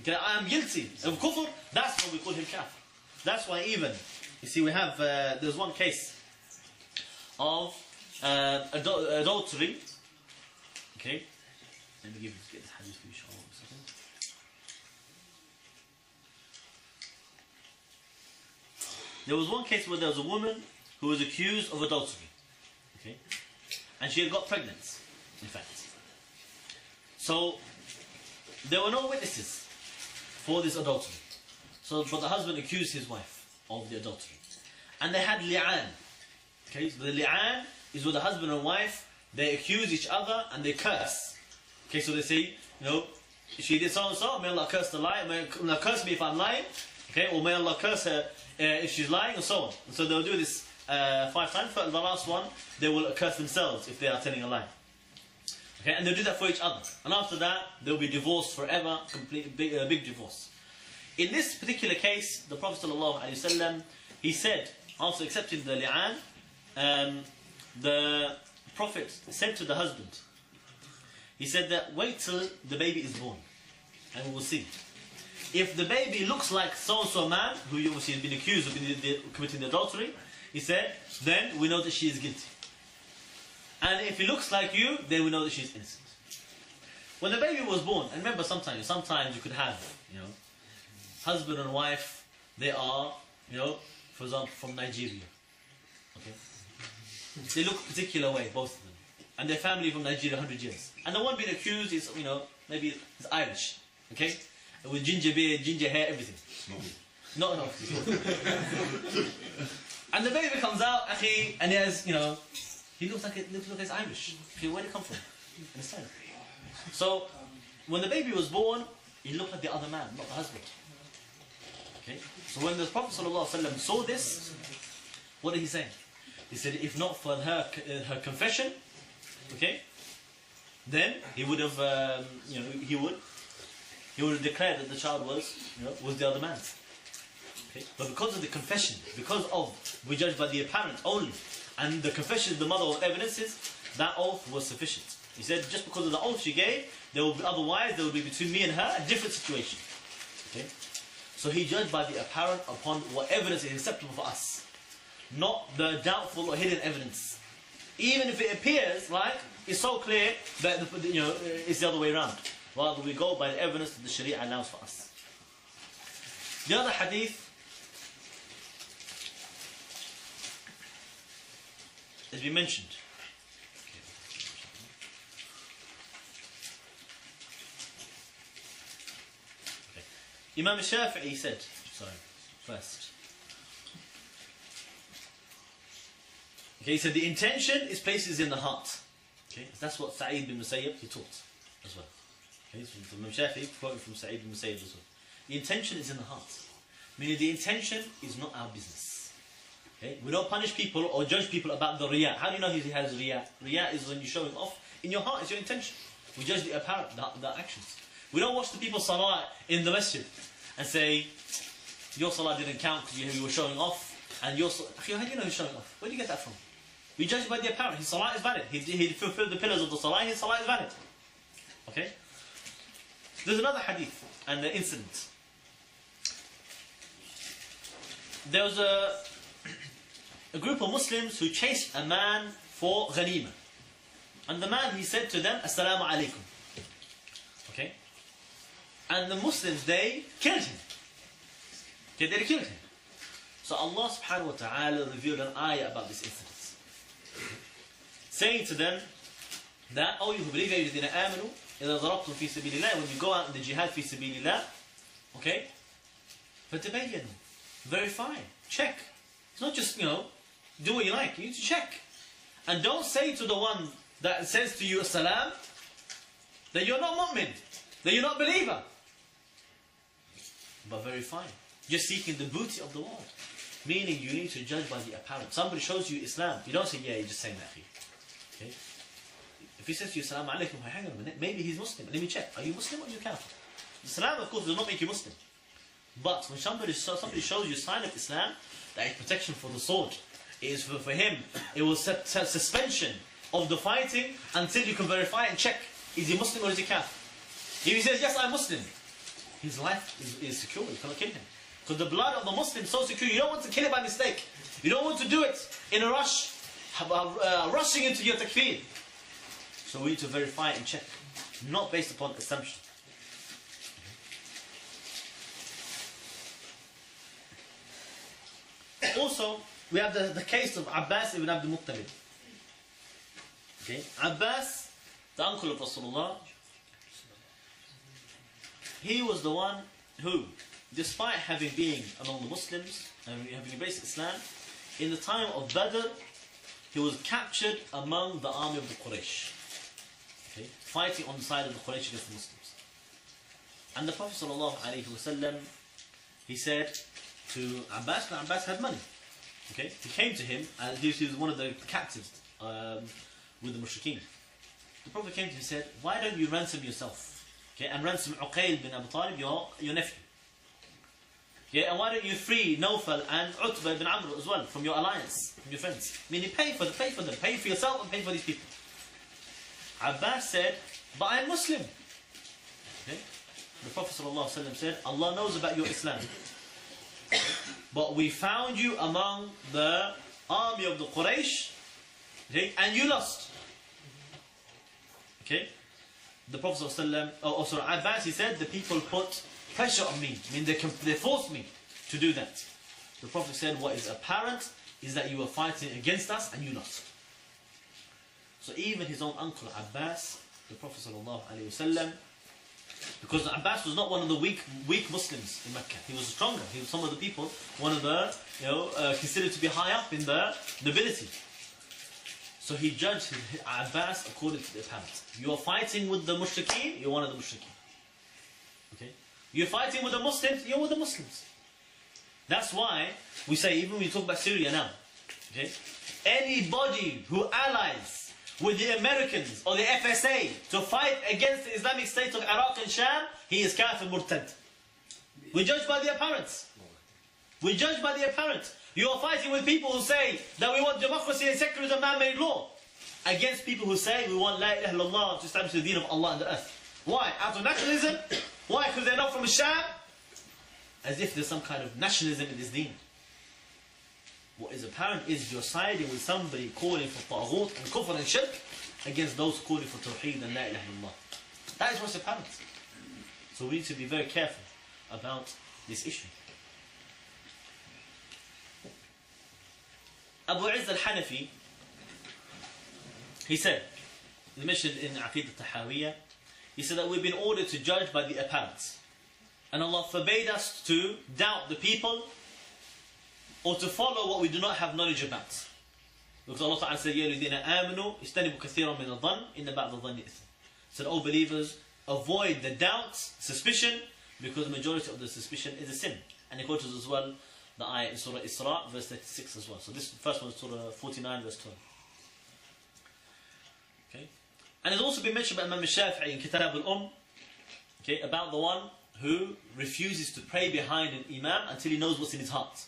okay, I am guilty of kufr, that's when we call him kafir. That's why even, you see, we have, there's one case of adultery. Okay, let me get this hadith for you, inshallah, a second. There was one case where there was a woman who was accused of adultery. Okay, and she had got pregnant, in fact. So there were no witnesses for this adultery. So, but the husband accused his wife of the adultery, and they had li'an. Okay, so the li'an is where the husband and wife, they accuse each other and they curse. Okay, so they say, she did so and so, may Allah curse the lie, may Allah curse me if I'm lying, okay, or may Allah curse her if she's lying, and so on. And so they'll do this 5 times. For the last one, they will curse themselves if they are telling a lie. Okay, and they'll do that for each other. And after that, they'll be divorced forever, complete big divorce. In this particular case, the Prophet ﷺ, he said, after accepting the li'an, the Prophet said to the husband, he said that wait till the baby is born, and we will see. If the baby looks like so-and-so man, who obviously has been accused of committing the adultery, he said, then we know that she is guilty. And if he looks like you, then we know that she is innocent. When the baby was born, and remember sometimes you could have, husband and wife, they are, for example, from Nigeria. Okay? They look a particular way, both of them. And their family from Nigeria 100 years. And the one being accused is, maybe is Irish. Okay? with ginger beard, ginger hair, everything. No. And the baby comes out, akhi, and he has, he looks like he's Irish. Where did he come from? Understand? So, when the baby was born, he looked like the other man, not the husband. Okay? So when the Prophet ﷺ saw this, what did he say? He said, if not for her confession, okay, then he would have, he would have declared that the child was the other man's. Okay? But because of the confession, we judge by the apparent only, and the confession is the mother of evidences, that oath was sufficient. He said, just because of the oath she gave, there will be between me and her a different situation. Okay? So he judged by the apparent upon what evidence is acceptable for us, not the doubtful or hidden evidence. Even if it appears like it's so clear that it's the other way around. Rather, we go by the evidence that the Sharia allows for us. The other hadith as we mentioned. Okay. Imam Shafi'i said, first. Okay, he said the intention is places in the heart. Okay, that's what Sa'id bin Musayyib he taught as well. Okay, so Imam Shafi'i quoting from Sa'id bin Musayyib as well. The intention is in the heart. Meaning the intention is not our business. Okay? We don't punish people or judge people about the riyah. How do you know he has riyah? Riyah is when you're showing off. In your heart, it's your intention. We judge the apparent, the actions. We don't watch the people's salah in the masjid and say, your salah didn't count because you were showing off. And your salah, how do you know he's showing off? Where do you get that from? We judge by the apparent. His salah is valid. He fulfilled the pillars of the salah. His salah is valid. Okay? There's another hadith and an incident. There was a group of Muslims who chased a man for ghanima. And the man, he said to them, Assalamu alaikum. Okay? And the Muslims, they killed him. Okay, they killed him. So Allah subhanahu wa ta'ala revealed an ayah about this incident. Saying to them that, oh, you who believe, أَيُّهَا الَّذِينَ آمَنُوا إِذَا ضَرَبْتُمْ فِي سَبِيلِ اللَّهِ, when you go out in the jihad fi sabilillah, okay? فَتَبَيَّنُوا, verify, check. It's not just, do what you like. You need to check. And don't say to the one that says to you, As-salam, that you're not mu'min, that you're not believer. But verify. You're seeking the booty of the world. Meaning you need to judge by the apparent. Somebody shows you Islam. You don't say, yeah, you're just saying that. Okay? If he says to you, Assalamu alaikum, hang on a minute, maybe he's Muslim. Let me check. Are you Muslim or are you Kafir? Islam, of course, does not make you Muslim. But when somebody shows you a sign of Islam, that is protection for the sword, it is for him, it will set suspension of the fighting until you can verify and check, is he Muslim or is he Kafir? If he says, yes, I'm Muslim, his life is secure, you cannot kill him. Because the blood of the Muslim is so secure, you don't want to kill it by mistake. You don't want to do it in a rush, rushing into your takfir. So we need to verify and check, not based upon assumption. Also, we have the case of Abbas ibn Abdul Muttalib. Okay, Abbas, the uncle of Rasulullah, he was the one who, despite having been among the Muslims and having embraced Islam, in the time of Badr, he was captured among the army of the Quraysh. Okay, fighting on the side of the Quraysh against the Muslims. And the Prophet ﷺ, he said to Abbas, and Abbas had money. Okay, he came to him, and he was one of the captives with the mushrikeen. The Prophet came to him and said, why don't you ransom yourself? Okay, and ransom Uqayl bin Abu Talib, your nephew. Yeah, and why don't you free Nawfal and Utbah bin Amr as well from your alliance, from your friends? Meaning pay for them, pay for yourself and pay for these people. Abbas said, but I'm Muslim. Okay? The Prophet ﷺ said, Allah knows about your Islam. But we found you among the army of the Quraysh, okay, and you lost. Okay? The Prophet ﷺ, Abbas, he said, the people put pressure on me. I mean, they forced me to do that. The Prophet said, what is apparent is that you were fighting against us and you lost. So even his own uncle Abbas, the Prophet ﷺ, Because Abbas was not one of the weak Muslims in Mecca. He was stronger. He was some of the people, one of the, considered to be high up in the nobility. So he judged Abbas according to the apparent. You are fighting with the mushrikeen, you're one of the mushrikeen. Okay? You're fighting with the Muslims, you're with the Muslims. That's why we say, even when we talk about Syria now, okay? Anybody who allies with the Americans or the FSA to fight against the Islamic State of Iraq and Sham, he is kafir murtad. We judge by the apparent. We judge by the apparent. You are fighting with people who say that we want democracy and secularism, man-made law, against people who say we want la ilaha illallah to establish the deen of Allah on the earth. Why? Out of nationalism? Why? Because they're not from Sham? As if there's some kind of nationalism in this deen. What is apparent is you're siding with somebody calling for taghut and kufr and shirk against those calling for tawheed and la ilaha illallah. That is what's apparent. So we need to be very careful about this issue. Abu Izz al-Hanafi, he said, he mentioned in Aqidah Tahawiyah, he said that we've been ordered to judge by the apparent. And Allah forbade us to doubt the people or to follow what we do not have knowledge about. Because Allah Ta'ala said, يَا الَّذِينَ آمَنُوا اجْتَنِبُوا كَثِيرًا مِنَ الظَّنِّ إِنَّ بَعْضَ الظَّنِّ إِثْمٌ. He said, O believers, avoid the doubts, suspicion, because the majority of the suspicion is a sin. And he quotes as well the ayah in Surah Isra, verse 36 as well. So this first one is Surah 49, verse 12. Okay? And it's also been mentioned by Imam al-Shafi'i in Kitab al-Umm, okay, about the one who refuses to pray behind an imam until he knows what's in his heart.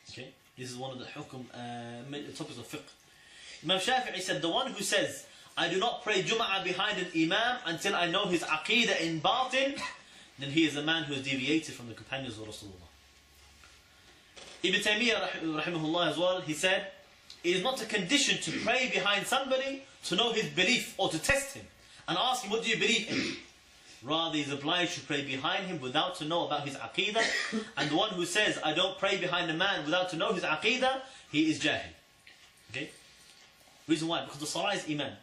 Okay? This is one of the topics of fiqh. Imam Shafi'i said, the one who says, I do not pray Jum'ah behind an imam until I know his aqeedah in batin, then he is a man who has deviated from the companions of Rasulullah. Ibn Taymiyyah rahimahullah as well, he said, it is not a condition to pray behind somebody to know his belief or to test him and ask him, what do you believe in? Rather, he is obliged to pray behind him without to know about his aqeedah. And the one who says, I don't pray behind a man without to know his aqeedah, he is jahil. Okay? Reason why? Because the salah is iman.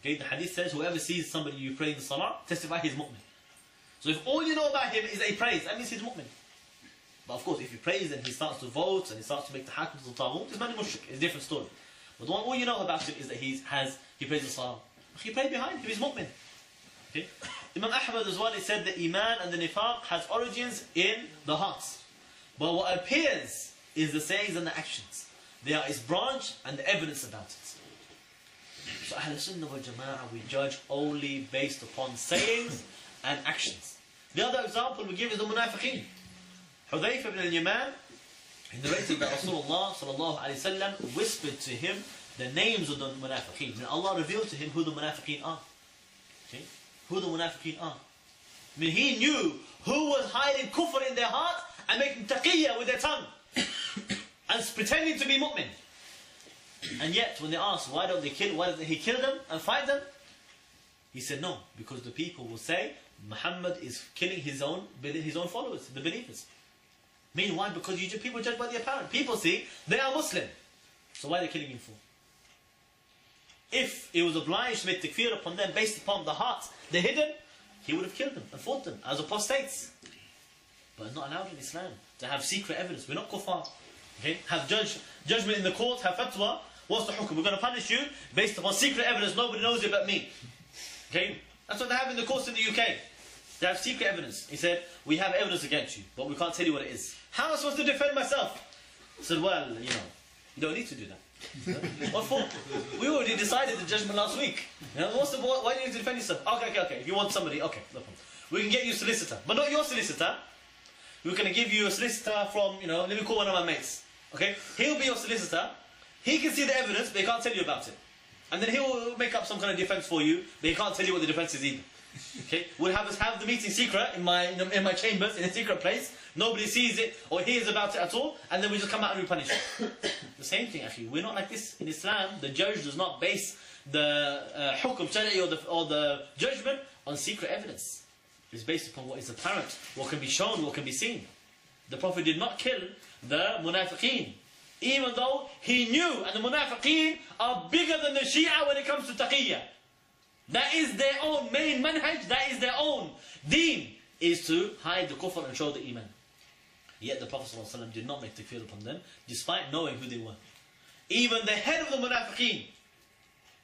Okay? The hadith says, whoever sees somebody you pray in the salah, testify he's mu'min. So if all you know about him is that he prays, that means he's mu'min. But of course, if he prays and he starts to vote and he starts to make the hakim to the taghut, he's man mushrik. It's a different story. But the one all you know about him is that he prays the salah. He prayed behind him, he's mu'min. Okay? Imam Ahmad as well, he said the iman and the nifaq has origins in the hearts. But what appears is the sayings and the actions. They are its branch and the evidence about it. So Ahl Sunnah wal Jama'ah, we judge only based upon sayings and actions. The other example we give is the munafiqeen. Hudayfa ibn al-Yaman, he narrated that Rasulullah sallallahu alayhi wa sallam whispered to him the names of the munafiqeen. And Allah revealed to him who the munafiqeen are. Okay? Who the munafiqeen are. I mean, he knew who was hiding kufr in their heart and making taqiyya with their tongue. And pretending to be mu'min. And yet, when they asked, why doesn't he kill them and fight them? He said, no, because the people will say, Muhammad is killing his own followers, the believers. Meanwhile, because people judge by the apparent. People see, they are Muslim. So why are they killing him for? If he was obliged to make takfir upon them based upon the heart, the hidden, he would have killed them and fought them as apostates. But it's not allowed in Islam to have secret evidence. We're not kuffar. Okay? Have judgment in the court, have fatwa. What's the hukum? We're going to punish you based upon secret evidence. Nobody knows it but me. Okay? That's what they have in the courts in the UK. They have secret evidence. He said, we have evidence against you, but we can't tell you what it is. How am I supposed to defend myself? I said, well, you don't need to do that. What for? We already decided the judgment last week. Why do you need to defend yourself? Okay. If you want somebody, okay, no problem. We can get you a solicitor, but not your solicitor. We're going to give you a solicitor from, let me call one of my mates. Okay? He'll be your solicitor. He can see the evidence, but he can't tell you about it. And then he'll make up some kind of defense for you, but he can't tell you what the defense is either. Okay? We'll have the meeting secret in my chambers, in a secret place. Nobody sees it or hears about it at all, and then we just come out and we punish it. The same thing, actually. We're not like this in Islam. The judge does not base the hukum shari'i or the judgment on secret evidence. It's based upon what is apparent, what can be shown, what can be seen. The Prophet did not kill the munafiqeen, even though he knew, and the munafiqeen are bigger than the Shia when it comes to taqiyya. That is their own main manhaj, that is their own deen, is to hide the kufr and show the iman. Yet the Prophet ﷺ did not make takfir upon them, despite knowing who they were. Even the head of the munafiqeen,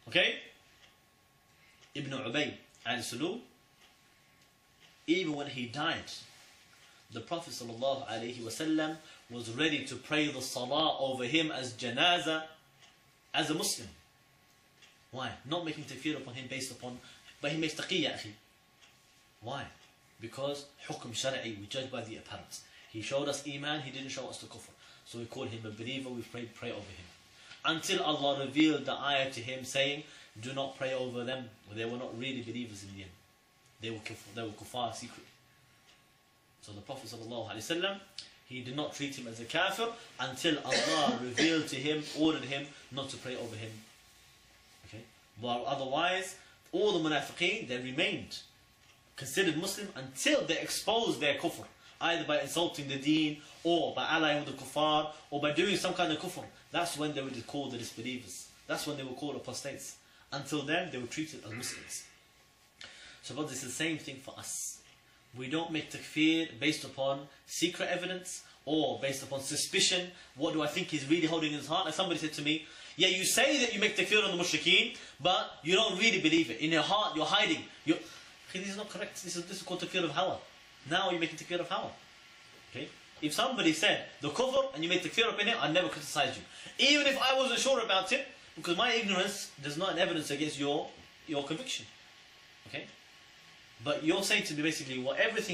okay, Ibn Ubay al-Salul, even when he died, the Prophet ﷺ was ready to pray the salah over him as janazah, as a Muslim. Why? Not making takfir upon him based upon, but he makes taqiyya, akhi. Why? Because hukm shara'i, we judge by the apparent. He showed us iman, he didn't show us the kufr. So we call him a believer, we pray over him. Until Allah revealed the ayah to him saying, do not pray over them. They were not really believers in the end. They were kuffar secretly. So the Prophet ﷺ, he did not treat him as a kafir until Allah revealed to him, ordered him not to pray over him. Okay? But otherwise, all the munafiqeen, they remained considered Muslim until they exposed their kufr, either by insulting the deen, or by allying with the kuffar, or by doing some kind of kufr. That's when they were called the disbelievers. That's when they were called apostates. Until then, they were treated as Muslims. So but this is the same thing for us. We don't make takfir based upon secret evidence, or based upon suspicion. What do I think he's really holding in his heart? Like somebody said to me, yeah, you say that you make takfir on the mushrikeen, but you don't really believe it. In your heart, you're hiding. Okay, this is not correct. This is called takfir of hawa. Now you're making takfir of hawa. Okay? If somebody said the kufr and you made takfir upon it, I'd never criticize you. Even if I wasn't sure about it, because my ignorance does not evidence against your conviction. Okay? But you're saying to me basically,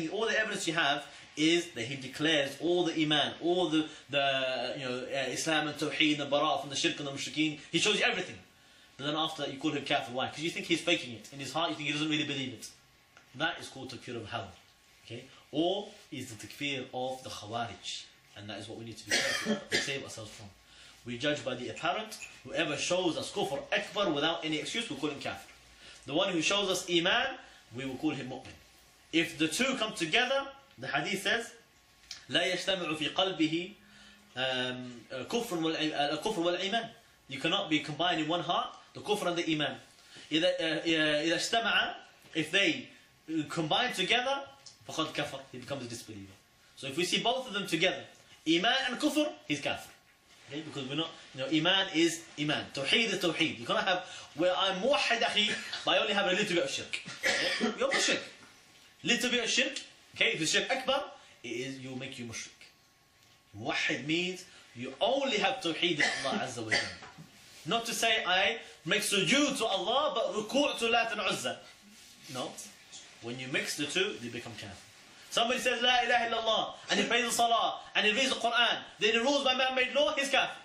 all the evidence you have is that he declares all the iman, all the Islam and Tawheed and Baraa from the shirk and the mushrikeen. He shows you everything. But then after that you call him kafir. Why? Because you think he's faking it. In his heart you think he doesn't really believe it. That is called takfir of hawa. Okay? Or is the takfir of the khawarij. And that is what we need to be careful of and save ourselves from. We judge by the apparent. Whoever shows us kufr akbar without any excuse, we call him kafir. The one who shows us iman, we will call him mu'min. If the two come together, the hadith says, لا يجتمع في قلبه الكفر والإيمان. You cannot be combined in one heart, the kufr and the iman. إذا اجتمع, if they combine together, فقد كفر, he becomes a disbeliever. So if we see both of them together, iman and kufr, he's kafir. Okay? Because we're not, iman is iman. Tawheed is tawheed. You cannot have, where I'm muwahhid akhi, but I only have a little bit of shirk. Okay? You're mushrik. Little bit of shirk, okay, if it's shirk akbar, you make you mushrik. Muwahhid means you only have tawheed in Allah Azza wa Jalla. Not to say I make sujood to Allah, but ruku' to Lat and Uzza. No. When you mix the two, they become kafir. Somebody says La ilaha illallah, and he prays the salah, and he reads the Quran, then he rules by man-made law, he's kafir.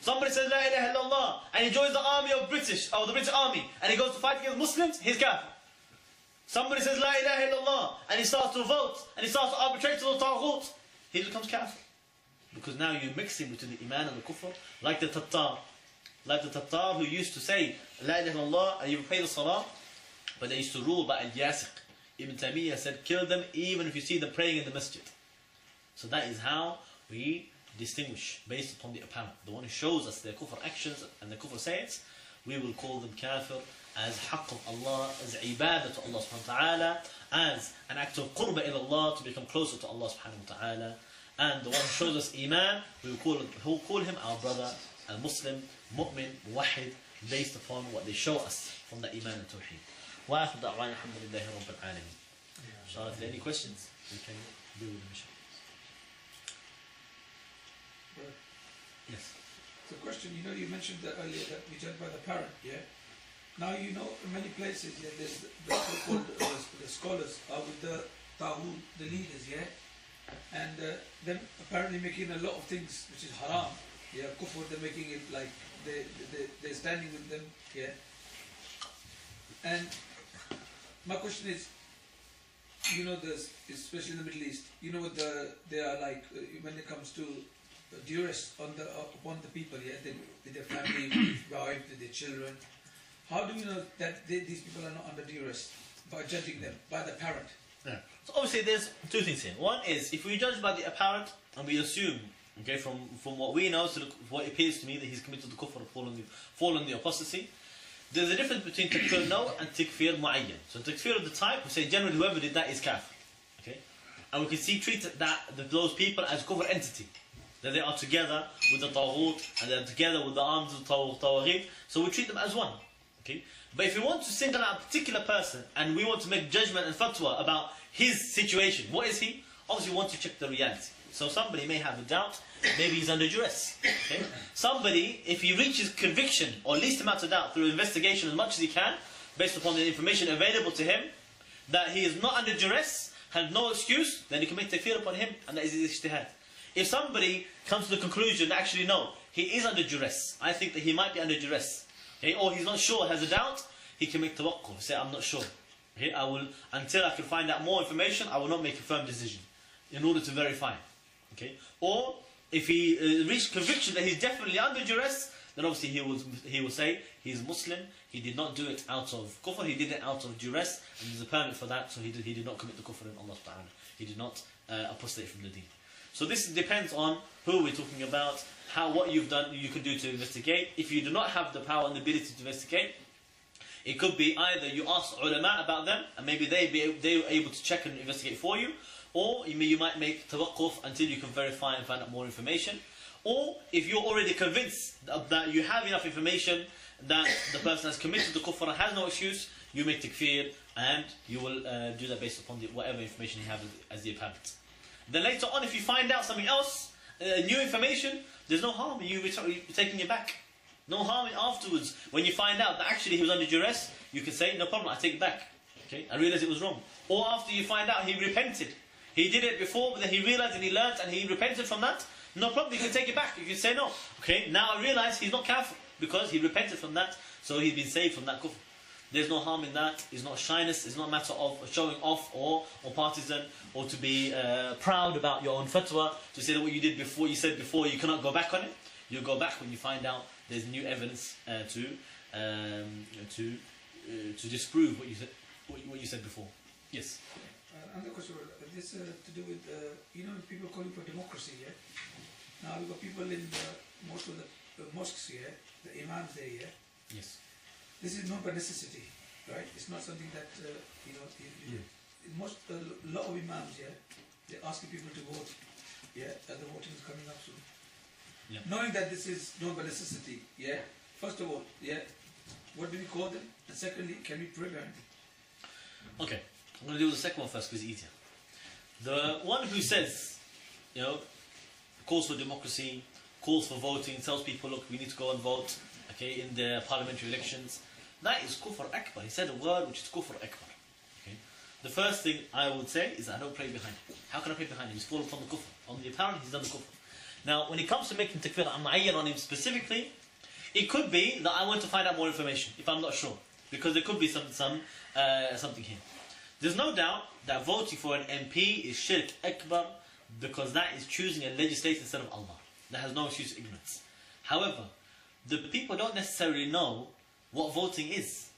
Somebody says La ilaha illallah, and he joins the army of the British army, and he goes to fight against Muslims, he's kafir. Somebody says La ilaha illallah, and he starts to vote, and he starts to arbitrate to the taghut, he becomes kafir. Because now you're mixing between the iman and the kufr, like the Tattar. Like the Tattar who used to say La ilaha illallah, and you pray the salah, but they used to rule by al-Yasiq. Ibn Taymiyyah said, kill them even if you see them praying in the masjid. So that is how we distinguish based upon the apparent. The one who shows us their kufr actions and their kufr sayings, we will call them kafir as haqq of Allah, as ibadah to Allah subhanahu wa ta'ala, as an act of qurba ila Allah, to become closer to Allah subhanahu wa ta'ala. And the one who shows us iman, we will call him our brother, al-Muslim, mu'min, muwahhid, based upon what they show us from the iman and tawheed. وآخر دعوانا الحمد لله رب العالمين. Inshallah, if there are any questions, we can do with them. Yes. The question, you mentioned that earlier that we judge by the parent, yeah? Now in many places, yeah, there's the so-called the scholars are with the Taghut, the leaders, yeah? And them apparently making a lot of things which is haram, yeah? Kufr, they're making it like they're standing with them, yeah? And my question is, there's, especially in the Middle East, what they are like when it comes to duress upon the people, yeah, with their family, with their wife, with their children. How do we know that these people are not under duress by judging them by the parent? Yeah. So obviously, there's two things here. One is if we judge by the apparent and we assume, okay, from what we know to what appears to me that he's committed the kufr, fallen the apostasy. There's a difference between takfir no and takfir mu'ayyan. So takfir of the type, we say generally whoever did that is kafir. Okay? And we can see treat those people as kufr entity. That they are together with the taghut, and they're together with the arms of the taghut. So we treat them as one. Okay? But if we want to single out a particular person, and we want to make judgment and fatwa about his situation, what is he? Obviously we want to check the reality. So somebody may have a doubt, maybe he's under duress. Okay? Somebody, if he reaches conviction, or least amount of doubt through investigation as much as he can, based upon the information available to him, that he is not under duress, has no excuse, then he can make takfir upon him, and that is his ijtihad. If somebody comes to the conclusion that actually no, he is under duress, I think that he might be under duress, okay? Or he's not sure, has a doubt, he can make tawaqquf, say I'm not sure. Okay? Until I can find out more information, I will not make a firm decision in order to verify. Okay? Or if he reached conviction that he's definitely under duress, then obviously he will say he's Muslim, he did not do it out of kufr, he did it out of duress, and there's a permit for that, so he did not commit the kufr in Allah ta'ala. He did not apostate from the deen. So this depends on who we're talking about, what you've done, you can do to investigate. If you do not have the power and the ability to investigate, it could be either you ask ulama about them, and maybe they were able to check and investigate for you, or you might make tawaqquf until you can verify and find out more information. Or if you're already convinced that you have enough information that the person has committed the kufr and has no excuse, you make takfir, and you will do that based upon whatever information you have as the apparent. Then later on, if you find out something else, new information, there's no harm in you taking it back. No harm in afterwards, when you find out that actually he was under duress, you can say, no problem, I take it back. Okay, I realised it was wrong. Or after you find out he repented. He did it before, but then he realised and he learnt and he repented from that. No problem, you can take it back. You can say no. Okay, now I realise he's not kafir because he repented from that, so he's been saved from that kufr. There's no harm in that. It's not shyness. It's not a matter of showing off or partisan, or to be proud about your own fatwa, to say that what you did before, you said before, you cannot go back on it. You go back when you find out there's new evidence to disprove what you said before. Yes. Another question. This to do with people calling for democracy. Yeah. Now we've got people in most of the mosques here, the imams there. Yeah. Yes. This is not by necessity, right? It's not something that a lot of imams, yeah, they're asking people to vote, yeah, and the voting is coming up soon. Yeah. Knowing that this is not by necessity, yeah. First of all, yeah, what do we call them? And secondly, can we pray behind it? Okay, I'm going to do the second one first because it's easier. The one who says, calls for democracy, calls for voting, tells people, look, we need to go and vote, okay, in the parliamentary elections. That is kufr akbar. He said a word which is kufr akbar. Okay? The first thing I would say is that I don't pray behind him. How can I pray behind him? He's fallen from the kufr. On the apparent, he's done the kufr. Now, when it comes to making takfir, I'm mu'ayyan on him specifically. It could be that I want to find out more information, if I'm not sure. Because there could be something here. There's no doubt that voting for an MP is shirk akbar, because that is choosing a legislator instead of Allah. That has no excuse of ignorance. However, the people don't necessarily know what voting is.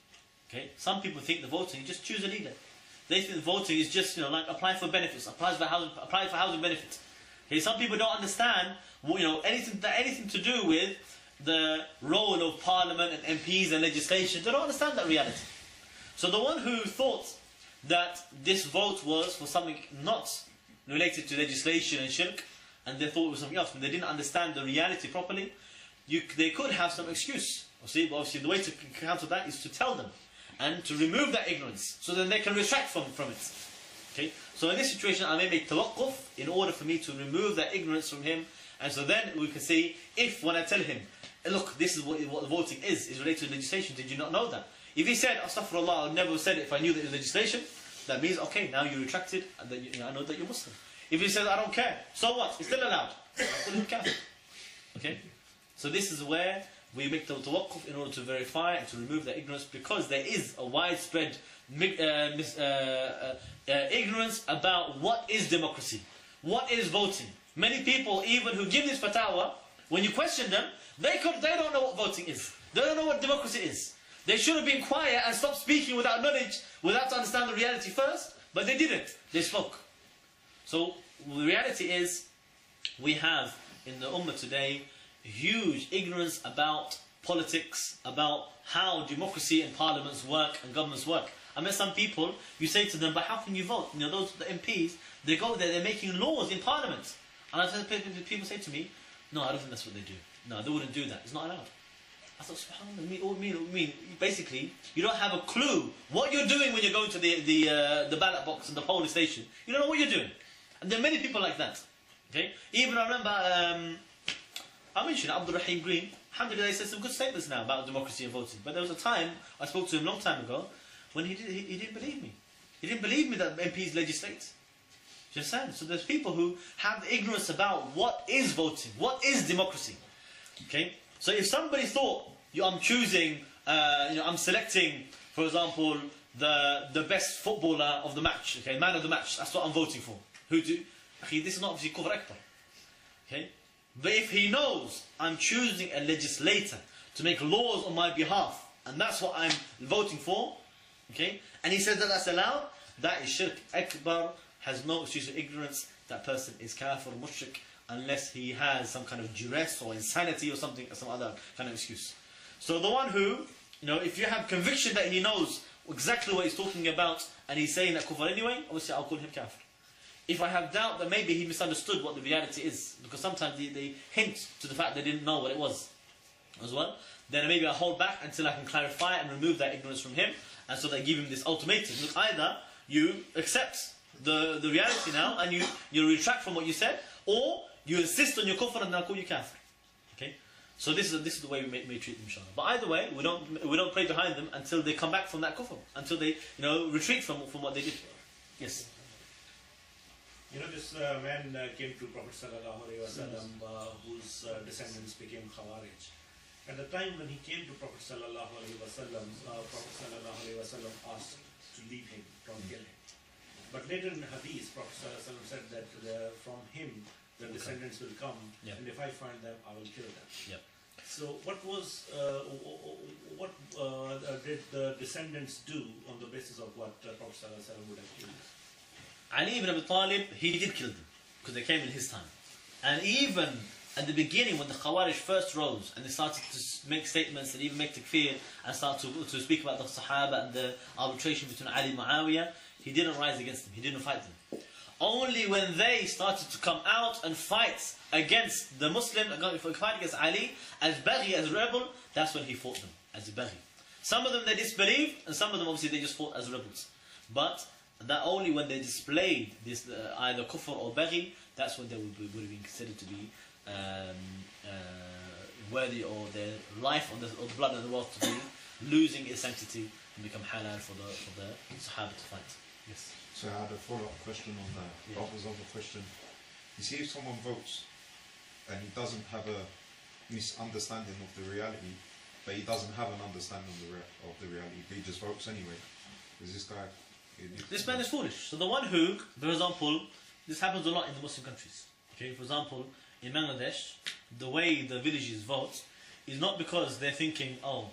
Okay? Some people think the voting is just choose a leader. They think voting is just, like applying for benefits, applying for housing benefits. Okay? Some people don't understand, anything to do with the role of parliament and MPs and legislation. They don't understand that reality. So the one who thought that this vote was for something not related to legislation and shirk, and they thought it was something else, and they didn't understand the reality properly, they could have some excuse. Obviously, the way to counter that is to tell them and to remove that ignorance, so then they can retract from it. Okay. So in this situation, I may make tawaqquf in order for me to remove that ignorance from him, and so then we can see if when I tell him, look, this is what the voting is related to legislation. Did you not know that? If he said, astaghfirullah, I would never have said it if I knew that it was legislation, that means okay, now you retracted, and that I know that you're Muslim. If he says I don't care, so what? It's still allowed. Okay. So this is where we make the tawaqquf in order to verify and to remove the ignorance, because there is a widespread ignorance about what is democracy, what is voting. Many people, even who give this fatwa, when you question them, they don't know what voting is. They don't know what democracy is. They should have been quiet and stopped speaking without knowledge, without to understand the reality first, but they didn't. They spoke. So the reality is, we have in the ummah today huge ignorance about politics, about how democracy and parliaments work and governments work. I met some people, you say to them, but how can you vote? You know, those the MPs, they go there, they're making laws in parliament. And I tell people say to me, no, I don't think that's what they do. No, they wouldn't do that. It's not allowed. I thought, subhanAllah, basically, you don't have a clue what you're doing when you're going to the ballot box and the polling station. You don't know what you're doing. And there are many people like that. Okay? Even I remember, I mentioned Abdul Rahim Green. Alhamdulillah, he said some good statements now about democracy and voting. But there was a time, I spoke to him a long time ago, when he didn't believe me. He didn't believe me that MPs legislate. Do you understand? So there's people who have ignorance about what is voting, what is democracy. Okay? So if somebody thought, I'm choosing, I'm selecting, for example, the best footballer of the match, okay, man of the match, that's what I'm voting for. This is not obviously kufr akbar. Okay? But if he knows I'm choosing a legislator to make laws on my behalf, and that's what I'm voting for, okay, and he says that that's allowed, that is shirk akbar, has no excuse of ignorance. That person is kafir or mushrik, unless he has some kind of duress or insanity or something, or some other kind of excuse. So the one who, if you have conviction that he knows exactly what he's talking about, and he's saying that kufr anyway, obviously I'll call him kafir. If I have doubt that maybe he misunderstood what the reality is, because sometimes they hint to the fact they didn't know what it was as well, then maybe I hold back until I can clarify and remove that ignorance from him, and so they give him this ultimatum. Look, either you accept the reality now and you retract from what you said, or you insist on your kufr and I'll call you kafir. Okay? So this is the way we may treat them, inshallah. But either way, we don't pray behind them until they come back from that kufr, until they retreat from what they did. Yes. This man came to Prophet Sallallahu Alaihi Wasallam, whose descendants became Khawarij. At the time when he came to Prophet Sallallahu Alaihi Wasallam, Prophet Sallallahu Alaihi Wasallam asked to leave him, don't kill him. But later in the Hadith, Prophet Sallallahu Alaihi Wasallam said that from him the descendants will come, and if I find them, I will kill them. Yep. So what did the descendants do on the basis of what Prophet Sallallahu Alaihi Wasallam would have killed? Ali ibn Abi Talib, he did kill them, because they came in his time. And even at the beginning, when the Khawarij first rose, and they started to make statements and even make takfir, and start to speak about the Sahaba and the arbitration between Ali and Muawiyah, he didn't rise against them, he didn't fight them. Only when they started to come out and fight against the Muslim, fight against Ali, as Baghi, as rebel, that's when he fought them, as a Baghi. Some of them they disbelieved, and some of them obviously they just fought as rebels. But that only when they displayed this either kufr or baghi, that's when they would be considered to be worthy, or their life or the blood of the world to be losing its sanctity and become halal for the Sahaba to fight. Yes. So I had a follow-up question on that. Yeah. That was on the question. You see, if someone votes and he doesn't have a misunderstanding of the reality, but he doesn't have an understanding of the reality, he just votes anyway. Is this guy? This man is foolish. So the one who, for example, this happens a lot in the Muslim countries. Okay, for example, in Bangladesh, the way the villages vote is not because they're thinking, oh,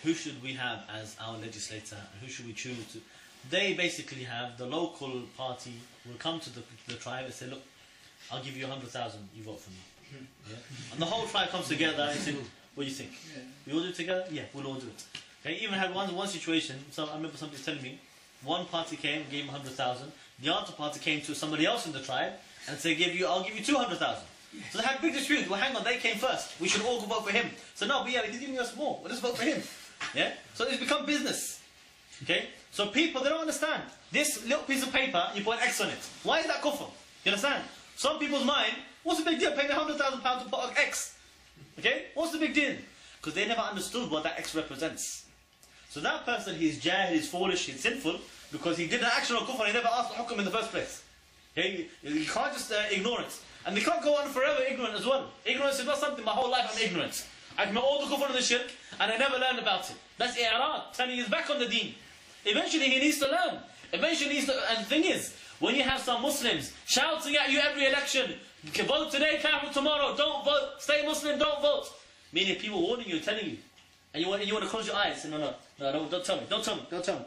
who should we have as our legislator and who should we choose to. They basically have the local party will come to the tribe and say, look, I'll give you 100,000, you vote for me. Yeah? And the whole tribe comes together and say, what do you think? We all do it together? Yeah, we'll all do it. Okay, even had one situation, so I remember somebody telling me, one party came, gave him 100,000. The other party came to somebody else in the tribe and said, I'll give you 200,000. So they had a big dispute. Well, hang on, they came first. We should all go vote for him. So no, but yeah, he's giving us more. Let's vote for him. Yeah? So it's become business. Okay? So people, they don't understand. This little piece of paper, you put an X on it. Why is that kufr? You understand? Some people's mind, what's the big deal? Paying £100,000 to put an X. Okay? What's the big deal? Because they never understood what that X represents. So that person, he's jahil, he's foolish, he's sinful, because he did an action on kufr and he never asked the hukum in the first place. Okay? You can't just ignore it. And they can't go on forever ignorant as well. Ignorance is not something, my whole life I'm ignorant. I commit all the kufr and the shirk, and I never learned about it. That's i'rad, turning his back on the deen. Eventually he needs to learn. Eventually he needs to, and the thing is, when you have some Muslims shouting at you every election, vote today, kafir tomorrow, don't vote, stay Muslim, don't vote. Meaning people warning you, telling you. And you want to close your eyes and say, no, don't tell me, don't tell me, don't tell me.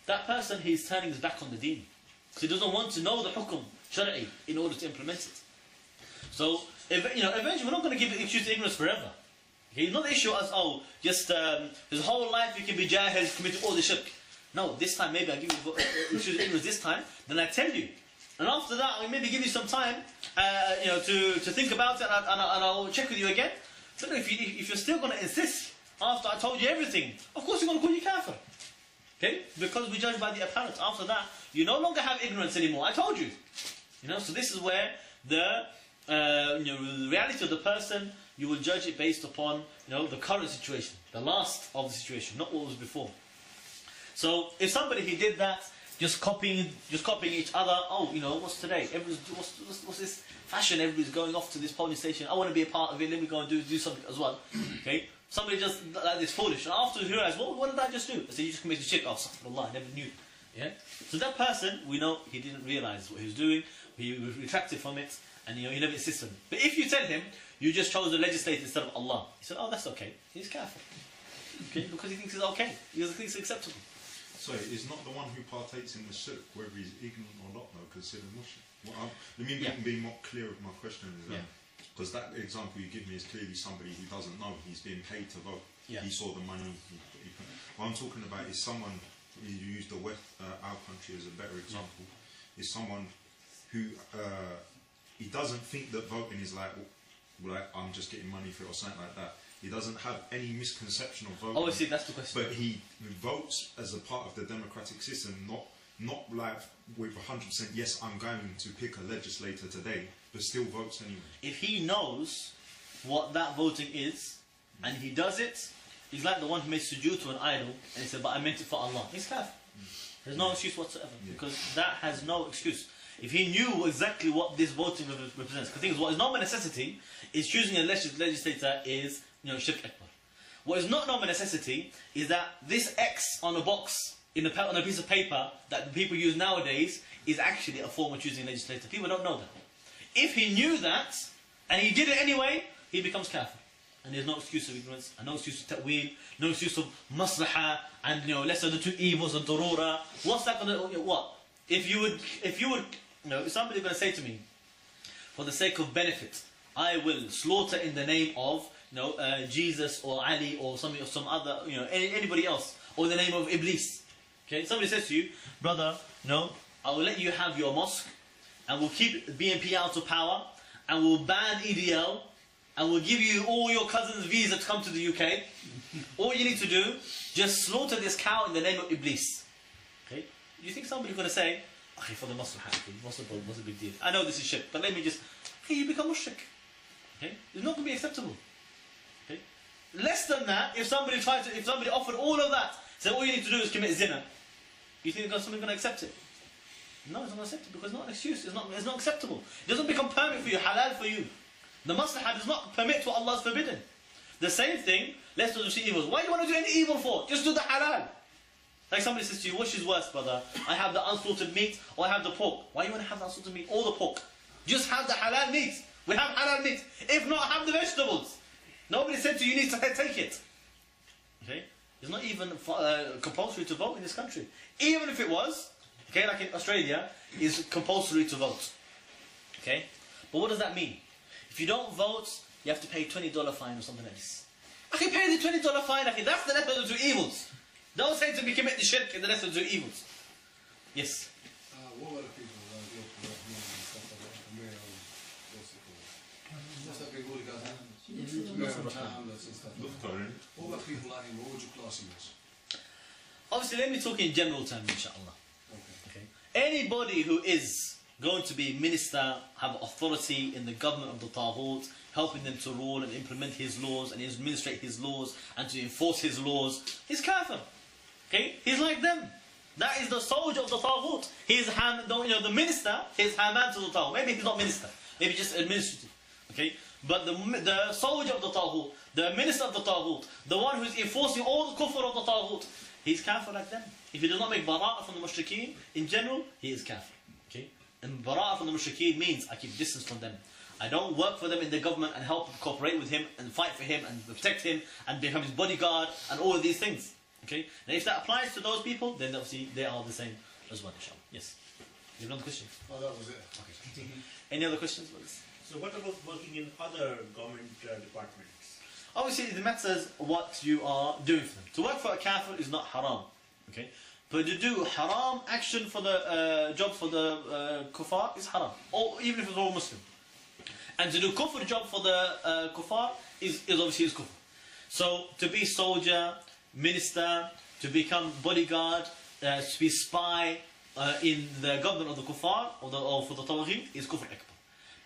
That person, he's turning his back on the deen. So he doesn't want to know the hukum, shari'i, in order to implement it. So, eventually we're not going to give excuse to ignorance forever. Okay, it's not the issue as, oh, just his whole life you can be jahil, committing all the shirk. No, this time maybe I give you ignorance this time, then I tell you. And after that, I maybe give you some time, to think about it, and I'll check with you again. But if you're still going to insist after I told you everything, of course you're going to call you kafir. Okay? Because we judge by the apparent. After that, you no longer have ignorance anymore. I told you. So this is where the reality of the person, you will judge it based upon the current situation, the last of the situation, not what was before. So if somebody he did that, just copying each other. Oh, what's today? What's this fashion? Everybody's going off to this polling station. I want to be a part of it. Let me go and do something as well. Okay. Somebody just like this foolish, and after he realized, well, what did I just do? I said, you just committed shirk. Oh, astaghfirullah, I never knew. Yeah. So that person, we know he didn't realize what he was doing. He retracted from it, and he never insisted. But if you tell him you just chose the legislator instead of Allah, he said, oh, that's okay. He's kafir. Okay, because he thinks it's okay. He thinks it's acceptable. So it's not the one who partakes in the shirk, whether he's ignorant or not, though, considered Muslim. Let me be more clear with my question. Because that example you give me is clearly somebody who doesn't know. He's being paid to vote. Yeah. He saw the money. What I'm talking about is someone, you use our country as a better example, is someone who he doesn't think that voting is like I'm just getting money for it or something like that. He doesn't have any misconception of voting. Oh, I see, that's the question. But he votes as a part of the democratic system, not like with 100% yes, I'm going to pick a legislator today, but still votes anyway. If he knows what that voting is, and he does it, he's like the one who made sujood to an idol, and he said, but I meant it for Allah. He's kafir. There's no excuse whatsoever, because that has no excuse. If he knew exactly what this voting represents, because the thing is, what is not a necessity is choosing a legislator is shirk akbar. What is not a necessity is that this X on a box on a piece of paper that people use nowadays is actually a form of choosing a legislator. People don't know that. If he knew that and he did it anyway, he becomes kafir. And there's no excuse of ignorance, and no excuse of ta'weel, no excuse of maslaha, and lesser of the two evils of darura. What's that going to what? If you would, if somebody's going to say to me, for the sake of benefit, I will slaughter in the name of Jesus or Ali or some other, anybody else, or in the name of Iblis. Okay, somebody says to you, brother, I will let you have your mosque, and we'll keep BNP out of power, and we'll ban EDL, and we'll give you all your cousins' visa to come to the UK. All you need to do, just slaughter this cow in the name of Iblis. Okay, you think somebody's going to say, okay, for the Muslim, what's a big deal? I know this is shirk, but let me just, okay, you become mushrik. Okay, it's not going to be acceptable. Okay, less than that, if somebody offered all of that, said all you need to do is commit zina, you think somebody's going to accept it? No, it's not going to accept it because it's not an excuse. It's not acceptable. It doesn't become permit for you, halal for you. The maslaha does not permit what Allah has forbidden. The same thing, let's do the evils. Why do you want to do any evil for? Just do the halal. Like somebody says to you, which is worse, brother? I have the unslaughtered meat or I have the pork. Why do you want to have the unslaughtered meat or the pork? Just have the halal meat. We have halal meat. If not, have the vegetables. Nobody said to you, you need to take it. Okay? It's not even compulsory to vote in this country. Even if it was, okay, like in Australia, it's compulsory to vote. Okay? But what does that mean? If you don't vote, you have to pay a $20 fine or something like this. I can pay the $20 fine, okay, that's the lesser of the two evils. Don't say to me commit the shirk in the lesser of the two evils. Yes? What were the people that go to the and stuff like that? The mayor, what's it called? What's that big hooligan? Mayor of Hamlets and stuff like that. What about people like him? What would you class him as? Obviously, let me talk in general terms, inshallah. Okay. Anybody who is going to be minister, have authority in the government of the Taghut, helping them to rule and implement his laws and administrate his laws and to enforce his laws, he's kafir. Okay? He's like them. That is the soldier of the Taghut. He's the minister, he's Haman to the Taghut. Maybe he's not minister, maybe just administrative. Okay? But the soldier of the Taghut, the minister of the Taghut, the one who's enforcing all the kufr of the Taghut, he's kafir like them. If he does not make Baraa from the mushrikeen, in general, he is kafir. Okay? And Baraa from the mushrikeen means I keep distance from them. I don't work for them in the government and help cooperate with him and fight for him and protect him and become his bodyguard and all of these things. Okay? And if that applies to those people, then obviously they are the same as well, inshallah. Yes? You have another question? Oh, that was it. Okay. Any other questions? So what about working in other government departments? Obviously, it matters what you are doing for them. To work for a kafir is not haram, okay? But to do haram action for the job for the kuffar is haram, or even if it's all Muslim. And to do kufr job for the kuffar is obviously kufr. So to be soldier, minister, to become bodyguard, to be spy in the government of the kuffar or for the tawaghit is kufr akbar.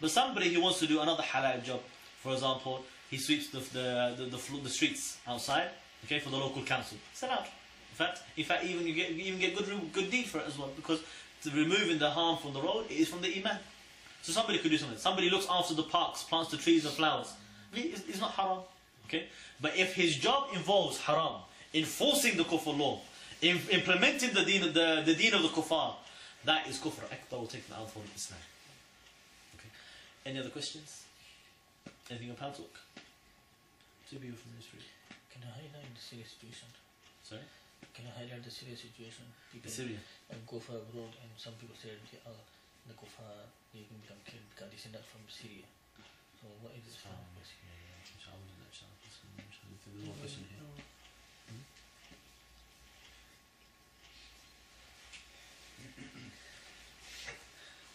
But somebody who wants to do another halal job, for example, he sweeps the streets outside, okay, for the local council. It's allowed. In fact, even you get good deed for it as well, because removing the harm from the road is from the iman. So somebody could do something. Somebody looks after the parks, plants the trees and flowers. It's not haram, okay. But if his job involves haram, enforcing the kufr law, implementing the deen of the kuffar, that is kufr akbar. Will take the out from Islam. Okay. Any other questions? Anything on Pound Talk? Two people from this room. Can I highlight the serious situation? Sorry? Can I highlight the serious situation? People Syria. go for abroad, and some people say the kuffar, they can become killed because they send that from Syria. So what is this from? There's one question here.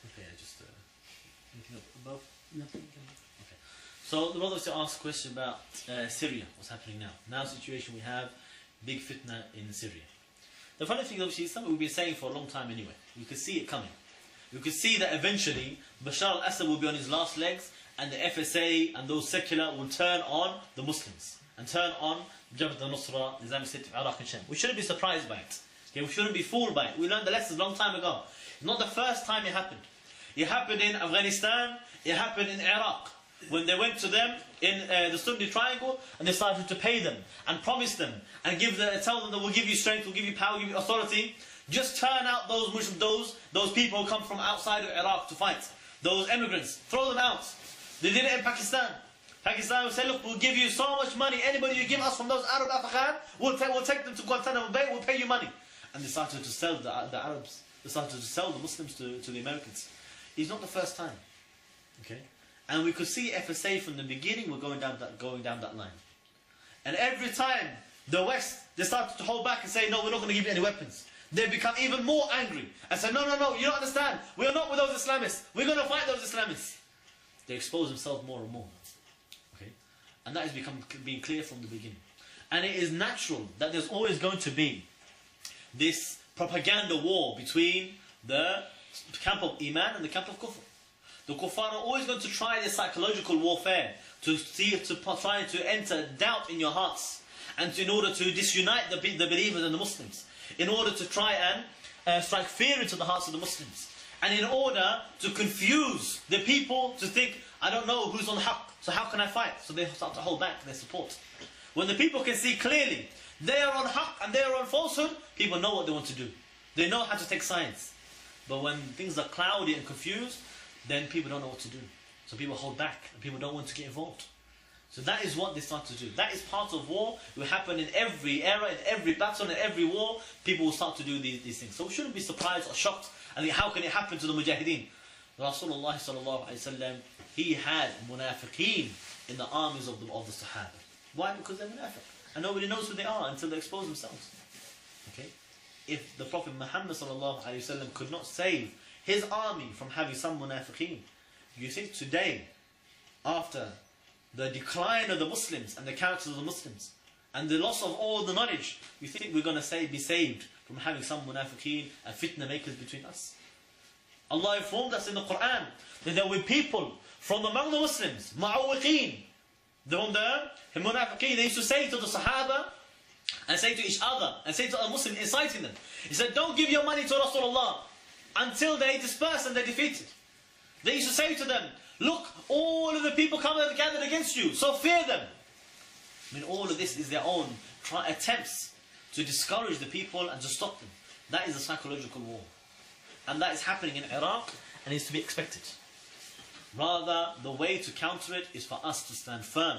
Okay, just anything up above? Nothing. Okay. So the brother was to ask a question about Syria, what's happening now. Now the situation we have, big fitna in Syria. The funny thing obviously is something we've been saying for a long time anyway. We could see it coming. We could see that eventually Bashar al-Assad will be on his last legs, and the FSA and those secular will turn on the Muslims and turn on Jabhat al-Nusra, the Islamic State of Iraq and Sham. We shouldn't be surprised by it. Okay? We shouldn't be fooled by it. We learned the lessons a long time ago. It's not the first time it happened. It happened in Afghanistan, it happened in Iraq. When they went to them in the Sunni Triangle and they started to pay them and promise them and tell them that we'll give you strength, we'll give you power, we'll give you authority. Just turn out those Muslims, those people who come from outside of Iraq to fight. Those immigrants, throw them out. They did it in Pakistan. Pakistan will say, look, we'll give you so much money. Anybody you give us from those Arab Afghan, we'll take them to Guantanamo Bay, we'll pay you money. And they started to sell the Arabs. They started to sell the Muslims to the Americans. It's not the first time. Okay? And we could see FSA from the beginning were going down that line. And every time the West, they started to hold back and say, no, we're not going to give you any weapons. They become even more angry and say, no, you don't understand. We are not with those Islamists. We're going to fight those Islamists. They expose themselves more and more. Okay? And that has being clear from the beginning. And it is natural that there's always going to be this propaganda war between the camp of Iman and the camp of Kufr. The kuffar are always going to try this psychological warfare to try to enter doubt in your hearts, and in order to disunite the believers and the Muslims, in order to try and strike fear into the hearts of the Muslims, and in order to confuse the people to think, I don't know who's on haqq, so how can I fight? So they start to hold back their support. When the people can see clearly they are on haqq and they are on falsehood, people know what they want to do. They know how to take sides. But when things are cloudy and confused, then people don't know what to do. So people hold back and people don't want to get involved. So that is what they start to do. That is part of war. It will happen in every era, in every battle, in every war. People will start to do these things. So we shouldn't be surprised or shocked and think, how can it happen to the Mujahideen? Rasulullah sallallahu alayhi wa sallam, he had munafiqeen in the armies of the Sahaba. Why? Because they're munafiq. And nobody knows who they are until they expose themselves. Okay? If the Prophet Muhammad sallallahu alayhi wa sallam could not save his army from having some munafiqeen, you think today, after the decline of the Muslims and the characters of the Muslims and the loss of all the knowledge, you think we're going to be saved from having some munafiqeen and fitna makers between us? Allah informed us in the Quran that there were people from among the Muslims, ma'awiqeen, the munafiqeen, they used to say to the Sahaba and say to each other and say to a Muslim, inciting them. He said, don't give your money to Rasulullah until they disperse and they're defeated. They used to say to them, look, all of the people come and gathered against you, so fear them. I mean, all of this is their own attempts to discourage the people and to stop them. That is a psychological war. And that is happening in Iraq and is to be expected. Rather, the way to counter it is for us to stand firm.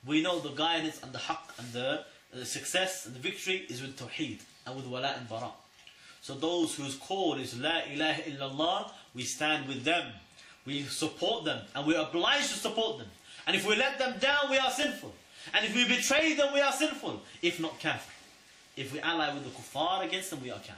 We know the guidance and the haqq and the success and the victory is with Tawheed and with Wala and Baraa. So those whose call is La ilaha illallah, we stand with them. We support them and we're obliged to support them. And if we let them down, we are sinful. And if we betray them, we are sinful. If not kafir. If we ally with the kuffar against them, we are kafir.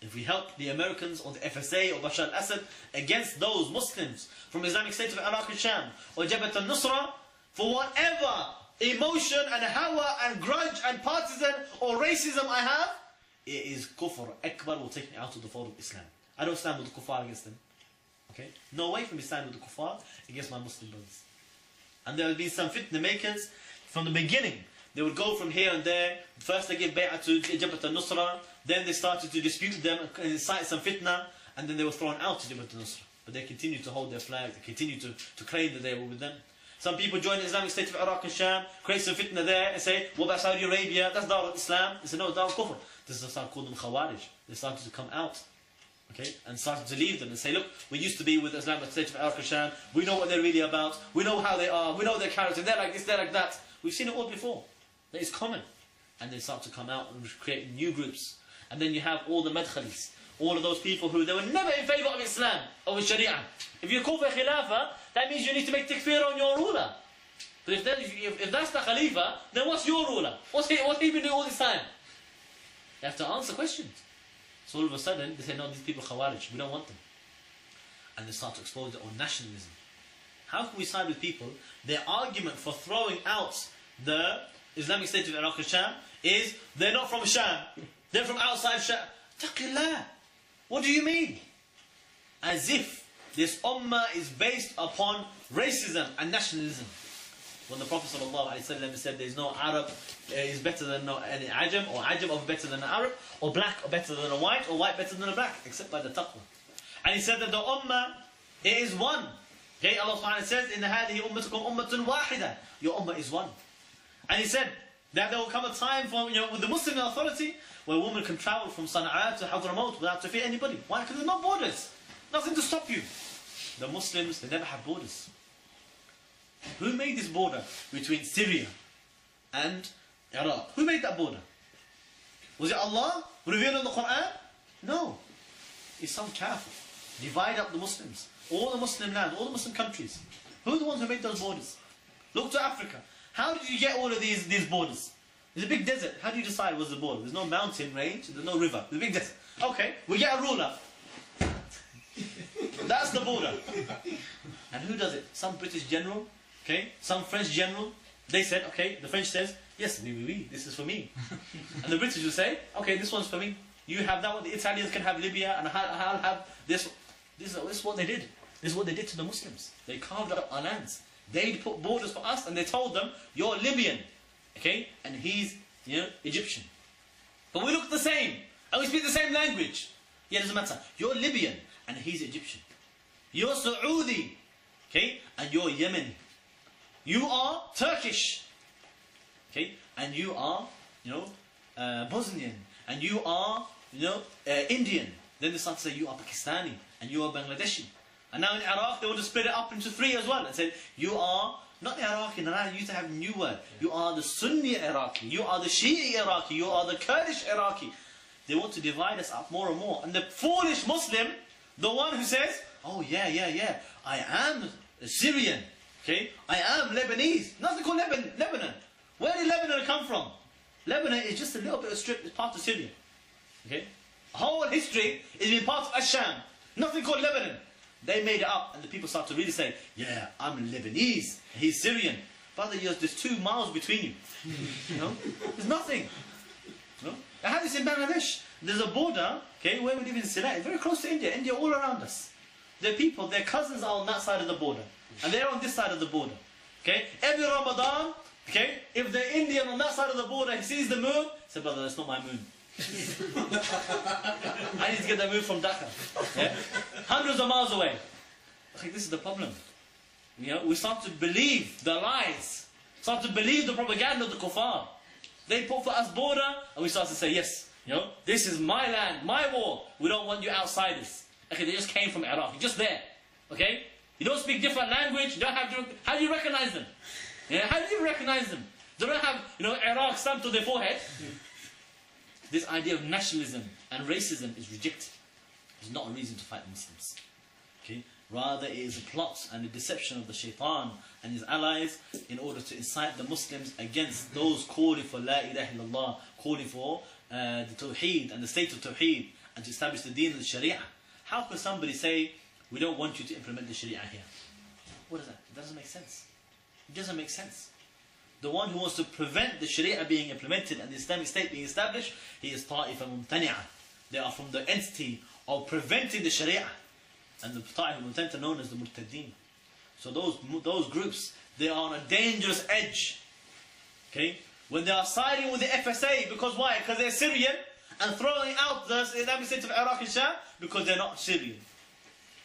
If we help the Americans or the FSA or Bashar al-Assad against those Muslims from Islamic State of Iraq and Sham or Jabhat al-Nusra, for whatever emotion and hawa and grudge and partisan or racism I have, it is kufr akbar, will take me out of the fold of Islam. I don't stand with the kuffar against them. Okay? No way for me to stand with the kuffar against my Muslim brothers. And there will be some fitna makers from the beginning. They would go from here and there. First they give bay'ah to Jabhat al-Nusra. Then they started to dispute them and incite some fitna. And then they were thrown out to Jabhat al-Nusra. But they continued to hold their flag. They continued to claim that they were with them. Some people join the Islamic State of Iraq and Sham, create some fitna there and say, what about Saudi Arabia? That's Dar al-Islam. They say, no, Dar al-Kufr. This is start calling them Khawarij. They started to come out. Okay, and started to leave them and say, look, we used to be with the Islamic State of Iraq and Sham. We know what they're really about. We know how they are. We know their character. They're like this, they're like that. We've seen it all before. That is common. And they start to come out and create new groups. And then you have all the madkhalis. All of those people who, they were never in favour of Islam or Sharia. If you call for Khilafah, that means you need to make takfir on your ruler. But if that's the Khalifa, then what's your ruler? What's he been doing all this time? You have to answer questions. So all of a sudden, they say, no, these people are Khawarij, we don't want them. And they start to expose their own nationalism. How can we side with people? Their argument for throwing out the Islamic State of Iraq and Sham is, they're not from Sham, they're from outside Sham. Taqillah. What do you mean? As if this ummah is based upon racism and nationalism. When the Prophet ﷺ said there's no Arab is better than any Ajam, or Ajam is better than an Arab, or black or better than a white, or white better than a black, except by the taqwa. And he said that the ummah, it is one. Okay, Allah subhanahu says, in هذه أمتكم أمة واحدة. Your ummah is one. And he said that there will come a time for, with the Muslim authority, where a woman can travel from Sana'a to Hadramaut without to fear anybody. Why? Because there's no borders. Nothing to stop you. The Muslims, they never have borders. Who made this border between Syria and Iraq? Who made that border? Was it Allah revealed in the Quran? No. It's some kafir. Divide up the Muslims. All the Muslim lands, all the Muslim countries. Who are the ones who made those borders? Look to Africa. How did you get all of these borders? There's a big desert. How do you decide what's the border? There's no mountain range, there's no river. There's a big desert. Okay, we get a ruler. That's the border. And who does it? Some British general, okay? Some French general. They said, okay, the French says, yes, oui, this is for me. And the British will say, okay, this one's for me. You have that one. The Italians can have Libya, and I'll have this. This is what they did. This is what they did to the Muslims. They carved up our lands. They put borders for us, and they told them, you're Libyan, okay? And he's, Egyptian. But we look the same, and we speak the same language. Yeah, it doesn't matter. You're Libyan, and he's Egyptian. You're Saudi, okay? And you're Yemeni. You are Turkish, okay? And you are, Bosnian. And you are, Indian. Then they start to say, you are Pakistani, and you are Bangladeshi. And now in Iraq, they want to split it up into 3 as well. And say, you are not the Iraqi, now you used to have a new word. You are the Sunni Iraqi, you are the Shi'i Iraqi, you are the Kurdish Iraqi. They want to divide us up more and more. And the foolish Muslim, the one who says, oh yeah, I am Syrian, okay? I am Lebanese. Nothing called Lebanon. Where did Lebanon come from? Lebanon is just a little bit of strip, it's part of Syria. Okay? Whole history is been part of Asham. Nothing called Lebanon. They made it up, and the people start to really say, yeah, I'm Lebanese, he's Syrian. Brother, there's 2 miles between you. There's nothing. I have this in Bangladesh. There's a border, okay, where we live in Sylhet, very close to India. India all around us. Their people, their cousins are on that side of the border, and they're on this side of the border. Okay, every Ramadan, okay, if the Indian on that side of the border he sees the moon, he says, brother, that's not my moon. I need to get that moon from Dhaka. Yeah? Hundreds of miles away. Okay, this is the problem. We start to believe the lies. Start to believe the propaganda of the kuffar. They put for us border, and we start to say, yes, this is my land, my war. We don't want you outsiders. Okay, they just came from Iraq. You're just there. Okay? You don't speak different language. You don't have to. How do you recognize them? Yeah? How do you recognize them? They don't have, Iraq stamped to their forehead. This idea of nationalism and racism is rejected. It's not a reason to fight Muslims. Okay? Rather, it is a plot and a deception of the shaitan and his allies in order to incite the Muslims against those calling for La ilaha illallah, calling for the Tawheed and the state of Tawheed, and to establish the deen of the Sharia. How can somebody say, we don't want you to implement the Sharia here? What is that? It doesn't make sense. It doesn't make sense. The one who wants to prevent the Sharia being implemented and the Islamic State being established, he is ta'ifa mumtani'ah. They are from the entity of preventing the Sharia. And the ta'ifa mumtani'ah are known as the murtadeen. So those groups, they are on a dangerous edge. Okay? When they are siding with the FSA, because why? Because they're Syrian, and throwing out the Islamic State of Iraq and Sham, because they're not Syrian.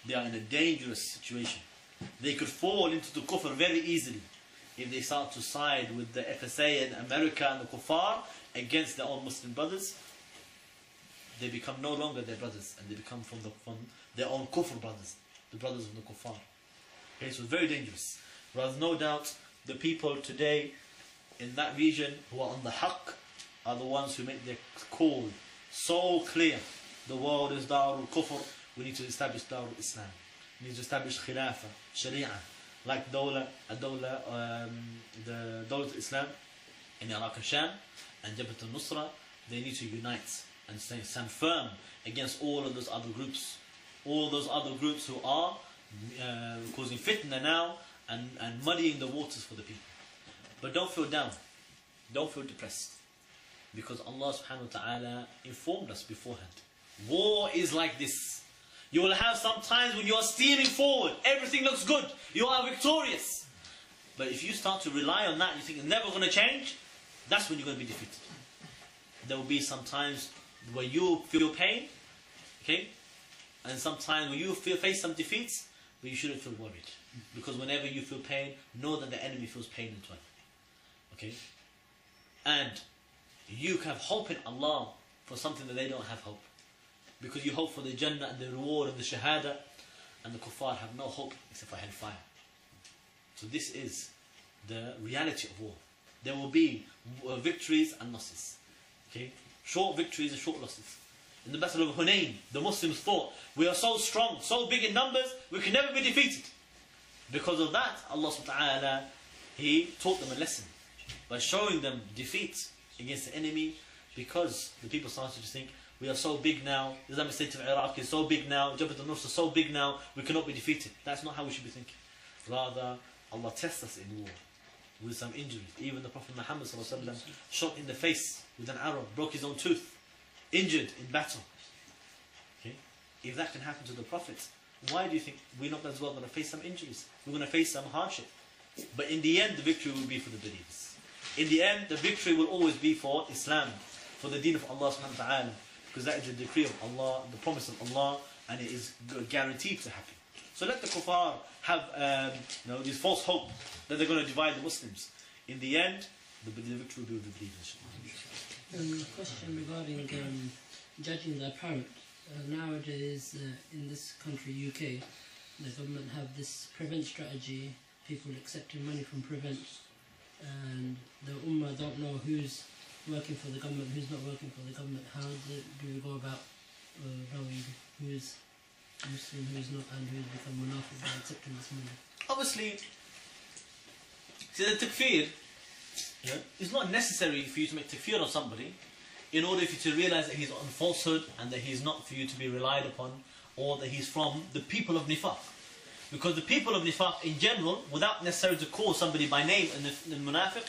They are in a dangerous situation. They could fall into the kufr very easily if they start to side with the FSA and America and the kuffar against their own Muslim brothers. They become no longer their brothers, and they become from their own kufr brothers, the brothers of the kuffar. Okay, so it's very dangerous. There's no doubt the people today in that region who are on the haqq are the ones who make their call so clear. The world is Darul Kufr. We need to establish Darul Islam. We need to establish Khilafah, Sharia, like the Dawlat Islam in Iraq and Sham and Jabhat al-Nusra. They need to unite and stand firm against all of those other groups. All those other groups who are causing fitna now and muddying the waters for the people. But don't feel down. Don't feel depressed. Because Allah subhanahu wa ta'ala informed us beforehand. War is like this. You will have some times when you are steaming forward. Everything looks good. You are victorious. But if you start to rely on that, you think it's never going to change, that's when you're going to be defeated. There will be some times where you feel pain. Okay? And sometimes when you face some defeats, but you shouldn't feel worried. Because whenever you feel pain, know that the enemy feels pain as well. Okay? And you have hope in Allah for something that they don't have hope. Because you hope for the Jannah and the reward of the Shahada, and the kuffar have no hope except for hellfire. So this is the reality of war. There will be victories and losses. Okay? Short victories and short losses. In the Battle of Hunayn, the Muslims thought, we are so strong, so big in numbers, we can never be defeated. Because of that, Allah subhanahu wa ta'ala, He taught them a lesson by showing them defeat against the enemy, because the people started to think, we are so big now, the Islamic State of Iraq is so big now, Jabhat al-Nusra is so big now, we cannot be defeated. That's not how we should be thinking. Rather, Allah tests us in war with some injuries. Even the Prophet Muhammad ﷺ shot in the face with an arrow, broke his own tooth, injured in battle. Okay? If that can happen to the Prophet, why do you think we're not as well going to face some injuries? We're going to face some hardship. But in the end, the victory will be for the believers. In the end, the victory will always be for Islam, for the deen of Allah subhanahu wa ta'ala. Because that is the decree of Allah, the promise of Allah, and it is guaranteed to happen. So let the kuffar have this false hope that they're going to divide the Muslims. In the end, the victory will be with the believers. A question regarding judging the apparent. Nowadays, in this country, UK, the government have this prevent strategy, people accepting money from prevent, and the Ummah don't know who's working for the government, who's not working for the government. How do we go about knowing who's Muslim, who's not, and who's become munafiq by accepting this money? Obviously, see, the takfir, it's not necessary for you to make takfir on somebody in order for you to realize that he's on falsehood and that he's not for you to be relied upon, or that he's from the people of nifaq. Because the people of nifaq in general, without necessarily to call somebody by name in the munafiq,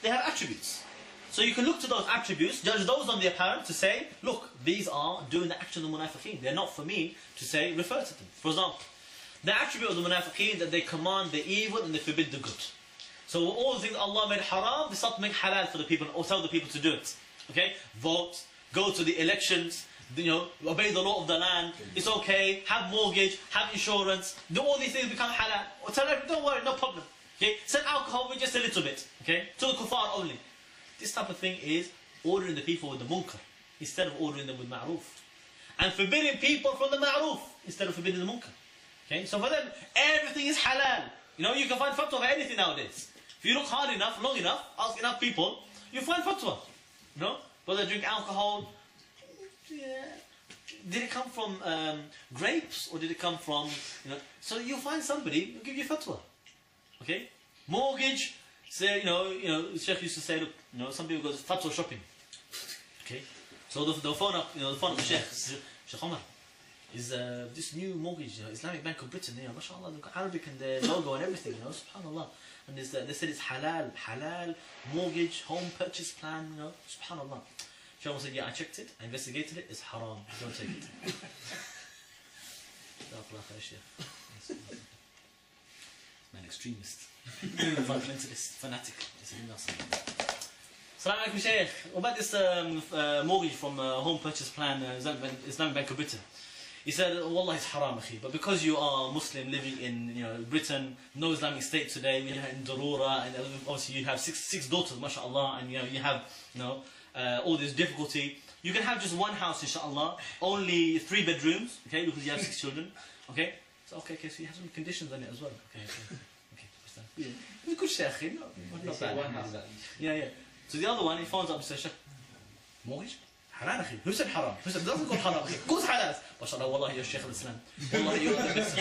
they have attributes. So you can look to those attributes, judge those on the apparent to say, look, these are doing the action of the munafiqeen. They're not for me to say, refer to them. For example, the attribute of the munafiqeen that they command the evil and they forbid the good. So all the things Allah made haram, they start to make halal for the people, or tell the people to do it. Okay? Vote, go to the elections, obey the law of the land, it's okay, have mortgage, have insurance, do all these things become halal. Or tell them, don't worry, no problem. Okay? Send alcohol with just a little bit. Okay? To the kuffar only. This type of thing is ordering the people with the munkar instead of ordering them with ma'roof. And forbidding people from the ma'roof instead of forbidding the munkar. Okay? So for them, everything is halal. You can find fatwa for anything nowadays. If you look hard enough, long enough, ask enough people, you find fatwa. Whether they drink alcohol, did it come from grapes or did it come from, you know? So you'll find somebody who'll give you fatwa. Okay? Mortgage, say, you know, the Sheikh used to say, look, you know, some people go to fatwa shopping. Okay? So they'll phone up, you know, the phone up the Sheikh. Sheikh Omar, is this new mortgage, Islamic Bank of Britain, you know, mashallah, they've got Arabic and their logo and everything, you know, subhanallah. And they said it's halal mortgage, home purchase plan, you know, subhanallah. Sheikh Omar said, yeah, I checked it, I investigated it, it's haram, don't take it. Man, extremist, fundamentalist, fanatic. Assalamu alaikum, Shaykh. What about this mortgage from home purchase plan, Islamic Bank of Britain? He said, Wallah, it's haram, akhi. But because you are Muslim living in, you know, Britain, no Islamic state today, we have in Darura, and obviously you have six daughters, mashallah, and you know you have, you know, all this difficulty. You can have just one house, inshallah, only 3 bedrooms, okay, because you have 6 children, okay. So okay, so you have some conditions on it as well, okay. Understand? Yeah. He's a good Shaykh, not bad. Yeah. So the other one, he phones up and says, Shaykh, mortgage? Haram, akhi. Who said haram? Who said, doesn't go haram, akhi. Of course halal. MashaAllah, Wallahi, you're Shaykh al-Islam. Wallahi, you're the best.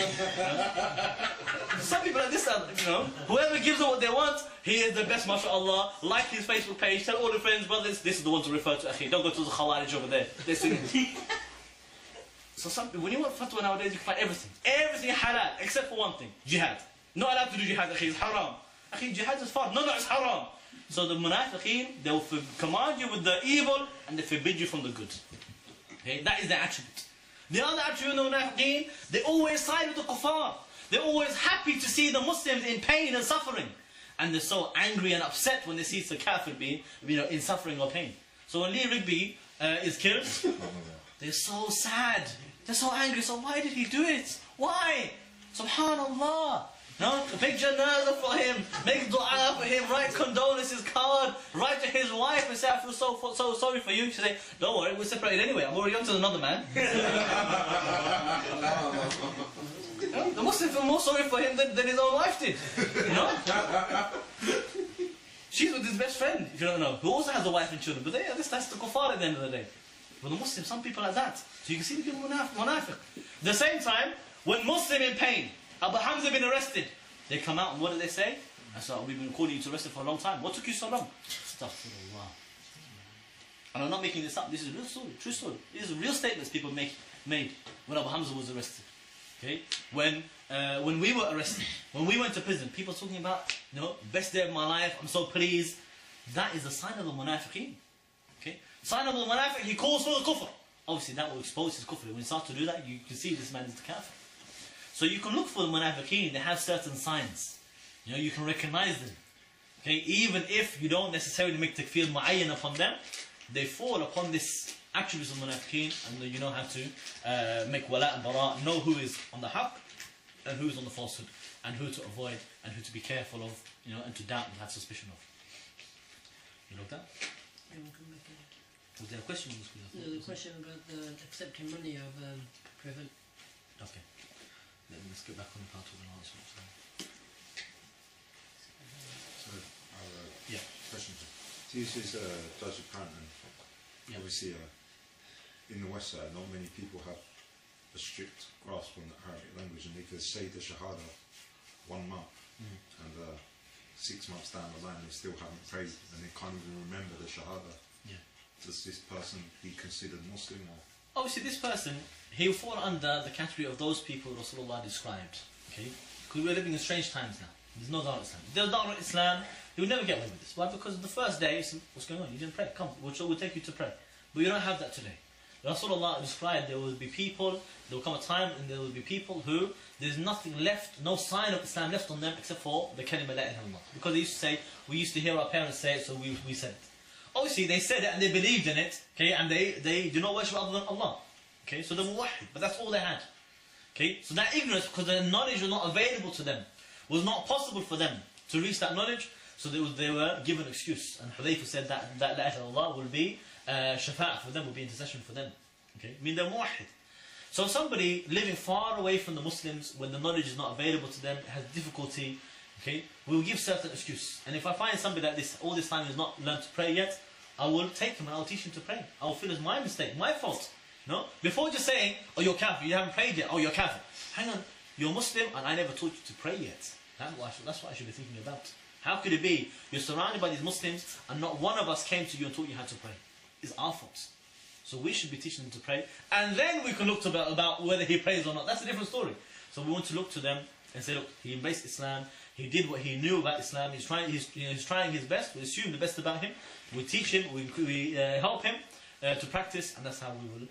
Some people like this, you know, whoever gives them what they want, he is the best, MashaAllah. Like his Facebook page, tell all the friends, brothers, this is the one to refer to, akhi. Don't go to the Khawarij over there. They're singing. So when you want fatwa nowadays, you can find everything. Everything halal, except for one thing, jihad. Not allowed to do jihad, akhi, it's haram. Akhi, jihad is far. No, it's haram. So the munafiqeen, they will command you with the evil and they forbid you from the good. Okay, that is their attribute. The other attribute of the munafiqeen, they always side with the kuffar. They're always happy to see the Muslims in pain and suffering. And they're so angry and upset when they see the kafir being, you know, in suffering or pain. So when Lee Rigby is killed, they're so sad. They're so angry. So why did he do it? Why? Subhanallah. No, make janazah for him, make dua for him, write condolences card, write to his wife and say, I feel so sorry for you. She say, don't worry, we're separated anyway, I'm already on to another man. The Muslim feel more sorry for him than his own wife did. You know? She's with his best friend, if you don't know, who also has a wife and children. But that's the kuffar at the end of the day. But the Muslim, some people like that. So you can see the people munafiq. At the same time, when Muslim in pain, Abu Hamza been arrested. They come out and what do they say? I said, we've been calling you to arrest him for a long time. What took you so long? Astaghfirullah. And I'm not making this up. This is a real story, true story. These are real statements people made when Abu Hamza was arrested. Okay? When we were arrested, when we went to prison, people talking about, you know, best day of my life, I'm so pleased. That is a sign of the munafiqeen. Okay? Sign of the munafiq, he calls for the kufr. Obviously that will expose his kufr. When you start to do that, you can see this man is the kafir. So you can look for the munafiqeen, they have certain signs. You know, you can recognize them. Okay, even if you don't necessarily make takfir mu'ayyan upon them, they fall upon this attributes of munafiqeen, and you know how to make wala and baraa, know who is on the haqq and who is on the falsehood, and who to avoid and who to be careful of, you know, and to doubt and have suspicion of. You know that? Was there a question? The question about the accepting money of prevent. Okay. Let's get back on the part of the answer. So, yeah. Question. So this is Judge Apparent, and obviously in the West side, not many people have a strict grasp on the Arabic language, and they could say the Shahada 1 month, and 6 months down the line they still haven't prayed, and they can't even remember the Shahada. Yeah. Does this person be considered Muslim or? Obviously, this person, he will fall under the category of those people Rasulullah described. Okay? Because we're living in strange times now. There's no Darul Islam. If there's Darul Islam, he would never get away with this. Why? Because the first day, what's going on? You didn't pray. Come, we'll take you to pray. But you don't have that today. Rasulullah described there will be people, there will come a time and there will be people who, there's nothing left, no sign of Islam left on them except for the kalima la ilaha illallah. Because they used to say, we used to hear our parents say it, so we said it. Obviously, they said it and they believed in it, okay, and they do not worship other than Allah. Okay, so they're muwahhid, but that's all they had. Okay, so that ignorance, because their knowledge was not available to them, was not possible for them to reach that knowledge, so they were given an excuse. And Hudayfa said that la ilaha illallah will be shafa'ah for them, will be intercession for them. Okay, I mean they're muwahhid. So somebody living far away from the Muslims, when the knowledge is not available to them, has difficulty, okay, we will give certain excuse. And if I find somebody that all this time has not learned to pray yet, I will take him and I will teach him to pray. I will feel it's my mistake, my fault. No? Before just saying, oh, you're kafir, you haven't prayed yet, oh, you're kafir. Hang on, you're Muslim and I never taught you to pray yet. That's what I should be thinking about. How could it be you're surrounded by these Muslims and not one of us came to you and taught you how to pray? It's our fault. So we should be teaching them to pray, and then we can look to about whether he prays or not. That's a different story. So we want to look to them and say, look, he embraced Islam, he did what he knew about Islam, he's trying his best, we assume the best about him, we teach him, we help him to practice, and that's how we will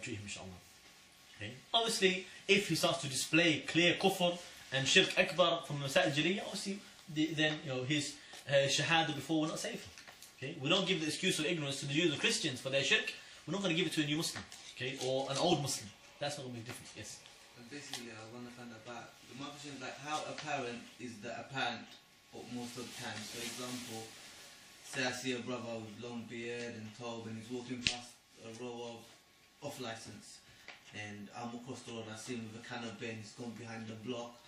treat him, inshallah. Okay. Obviously, if he starts to display clear kufr and shirk akbar from Masail al-Jaliyya, obviously, then his shahada before will not save him. Okay. We don't give the excuse of ignorance to the Jews and Christians for their shirk. We're not going to give it to a new Muslim, okay, or an old Muslim. That's not going to make a difference. Yes. And basically, I want to find out my question is like how apparent is the apparent most of the time. For example, say I see a brother with long beard and toga and he's walking past a row of off license, and I'm across the road and I see him with a can of beer and he's gone behind the block.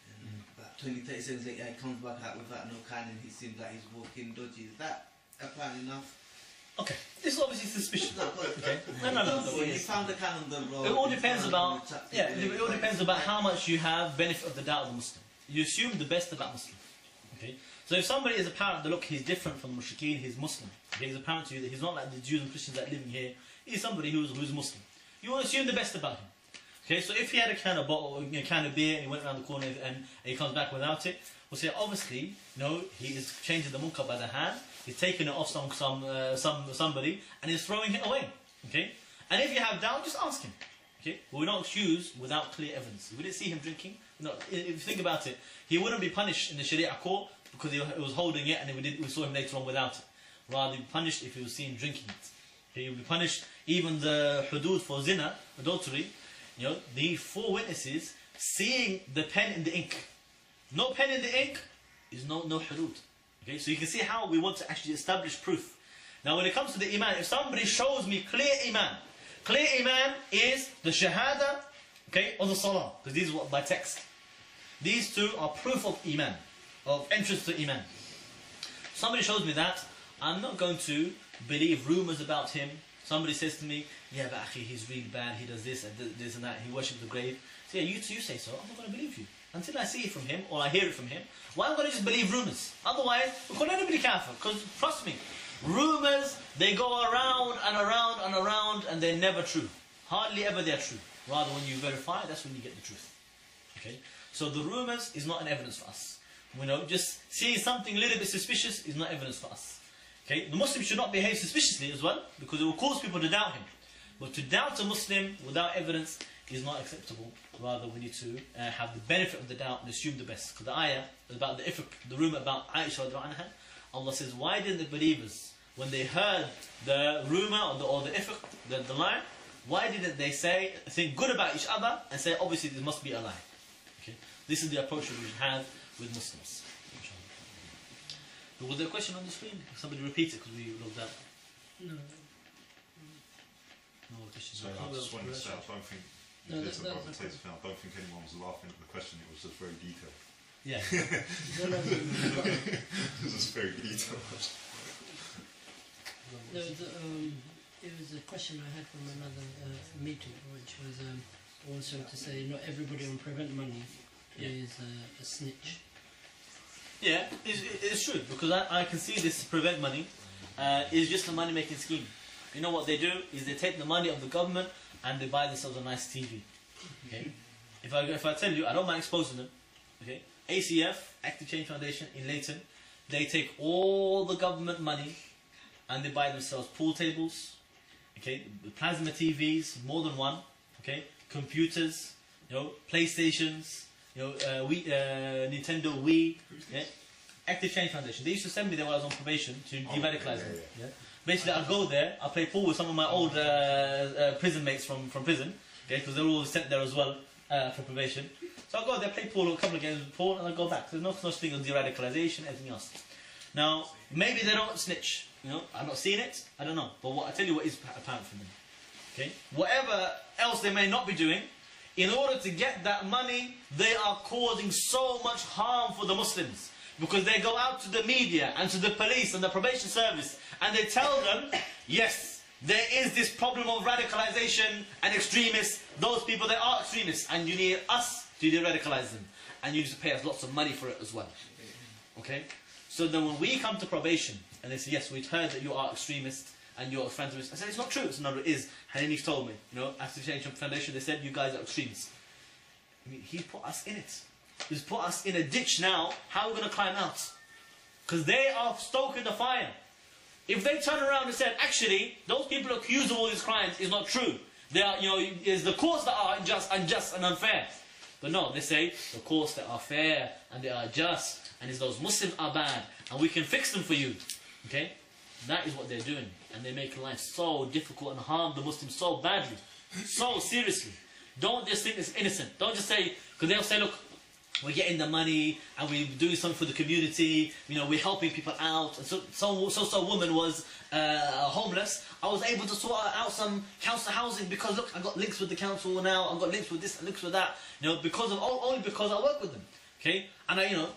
And about 20-30 seconds later, he comes back out without no can and he seems like he's walking dodgy. Is that apparent enough? Okay, this is obviously suspicious. Okay. No. You found the can on the road. It all depends about it all depends about how much you have benefit of the doubt of the Muslim. You assume the best about Muslim. Okay. So if somebody is apparent that look he's different from the mushrikeen, he's Muslim. Okay, he's apparent to you that he's not like the Jews and Christians that are living here. He's somebody who's Muslim. You will assume the best about him. Okay, so if he had a can of bottle, a can of beer, and he went around the corner and he comes back without it, we'll say obviously no, he is changing the munkar by the hand. He's taking it off somebody and he's throwing it away. Okay? And if you have doubt, just ask him. Okay? But we don't accuse without clear evidence. If we didn't see him drinking, if you think about it, he wouldn't be punished in the Sharia court because he was holding it and then we saw him later on without it. Rather, he'd be punished if he was seen drinking it. Okay? He would be punished, even the hudud for zina, adultery, the 4 witnesses seeing the pen in the ink. No pen in the ink is no hudud. Okay, so you can see how we want to actually establish proof. Now when it comes to the iman, if somebody shows me clear iman is the shahada, okay, or the salah, because these are what by text. These two are proof of iman, of entrance to iman. Somebody shows me that, I'm not going to believe rumours about him. Somebody says to me, yeah, but akhi, he's really bad, he does this and this and that, he worships the grave. So yeah, you say so, I'm not going to believe you. Until I see it from him, or I hear it from him, why am I going to just believe rumours? Otherwise, we call anybody kafir. Because, trust me, rumours, they go around and around and around, and they're never true. Hardly ever they're true. Rather, when you verify, that's when you get the truth. Okay? So the rumours is not an evidence for us. Just seeing something a little bit suspicious is not evidence for us. Okay? The Muslim should not behave suspiciously as well, because it will cause people to doubt him. But to doubt a Muslim without evidence is not acceptable. Rather, we need to have the benefit of the doubt and assume the best. Because the ayah about the rumour about Aisha anha, Allah says, why didn't the believers, when they heard the rumour or the ifk, the lie, why didn't they think good about each other and say, obviously this must be a lie? Okay? This is the approach that we should have with Muslims. But was there a question on the screen? Somebody repeat it because we logged out. No. No question. So I just wanted to say, I don't think I don't think anyone was laughing at the question, it was just very detailed. Yeah. It was just very detailed. It was a question I had from another meeting, which was also to say not everybody on Prevent Money is a snitch. Yeah, it's true, because I can see this Prevent Money is just a money-making scheme. You know what they do is they take the money of the government and they buy themselves a nice TV. Okay? If I tell you, I don't mind exposing them. Okay? ACF, Active Change Foundation in Leighton, they take all the government money and they buy themselves pool tables, okay, plasma TVs, more than one, okay, computers, PlayStations, Nintendo Wii, yeah? Active Change Foundation. They used to send me there when I was on probation to de-radicalise them. Yeah? Basically, I'll go there, I'll play pool with some of my old prison mates from prison, okay, because they're all sent there as well for probation. So I'll go there, play pool, a couple of games with pool, and I'll go back. There's no such thing as de-radicalisation, anything else. Now, maybe they don't snitch, I've not seen it, I don't know. But I tell you what is apparent from them. Okay? Whatever else they may not be doing, in order to get that money, they are causing so much harm for the Muslims. Because they go out to the media and to the police and the probation service and they tell them, yes, there is this problem of radicalization and extremists. Those people, they are extremists, and you need us to de-radicalize them. And you need to pay us lots of money for it as well. Okay? So then when we come to probation, and they say, yes, we've heard that you are extremists, and you're friends of us. I said, it's not true. It's not, it is. Hanif told me, you know, after the Foundation, they said, you guys are extremists. I mean, he put us in it. He's put us in a ditch now. How are we going to climb out? Because they are stoking the fire. If they turn around and said, actually, those people accused of all these crimes is not true. They are, you know, it's the courts that are unjust and unfair. But no, they say, the courts that are fair and they are just, and it's those Muslims are bad, and we can fix them for you. Okay? That is what they're doing. And they make life so difficult and harm the Muslims so badly. So seriously. Don't just think it's innocent. Don't just say, because they'll say, look, we're getting the money and we're doing something for the community, you know, we're helping people out. And so woman was homeless. I was able to sort out some council housing because look, I got links with the council now, I've got links with this and links with that, you know, only because I work with them. Okay? And you know,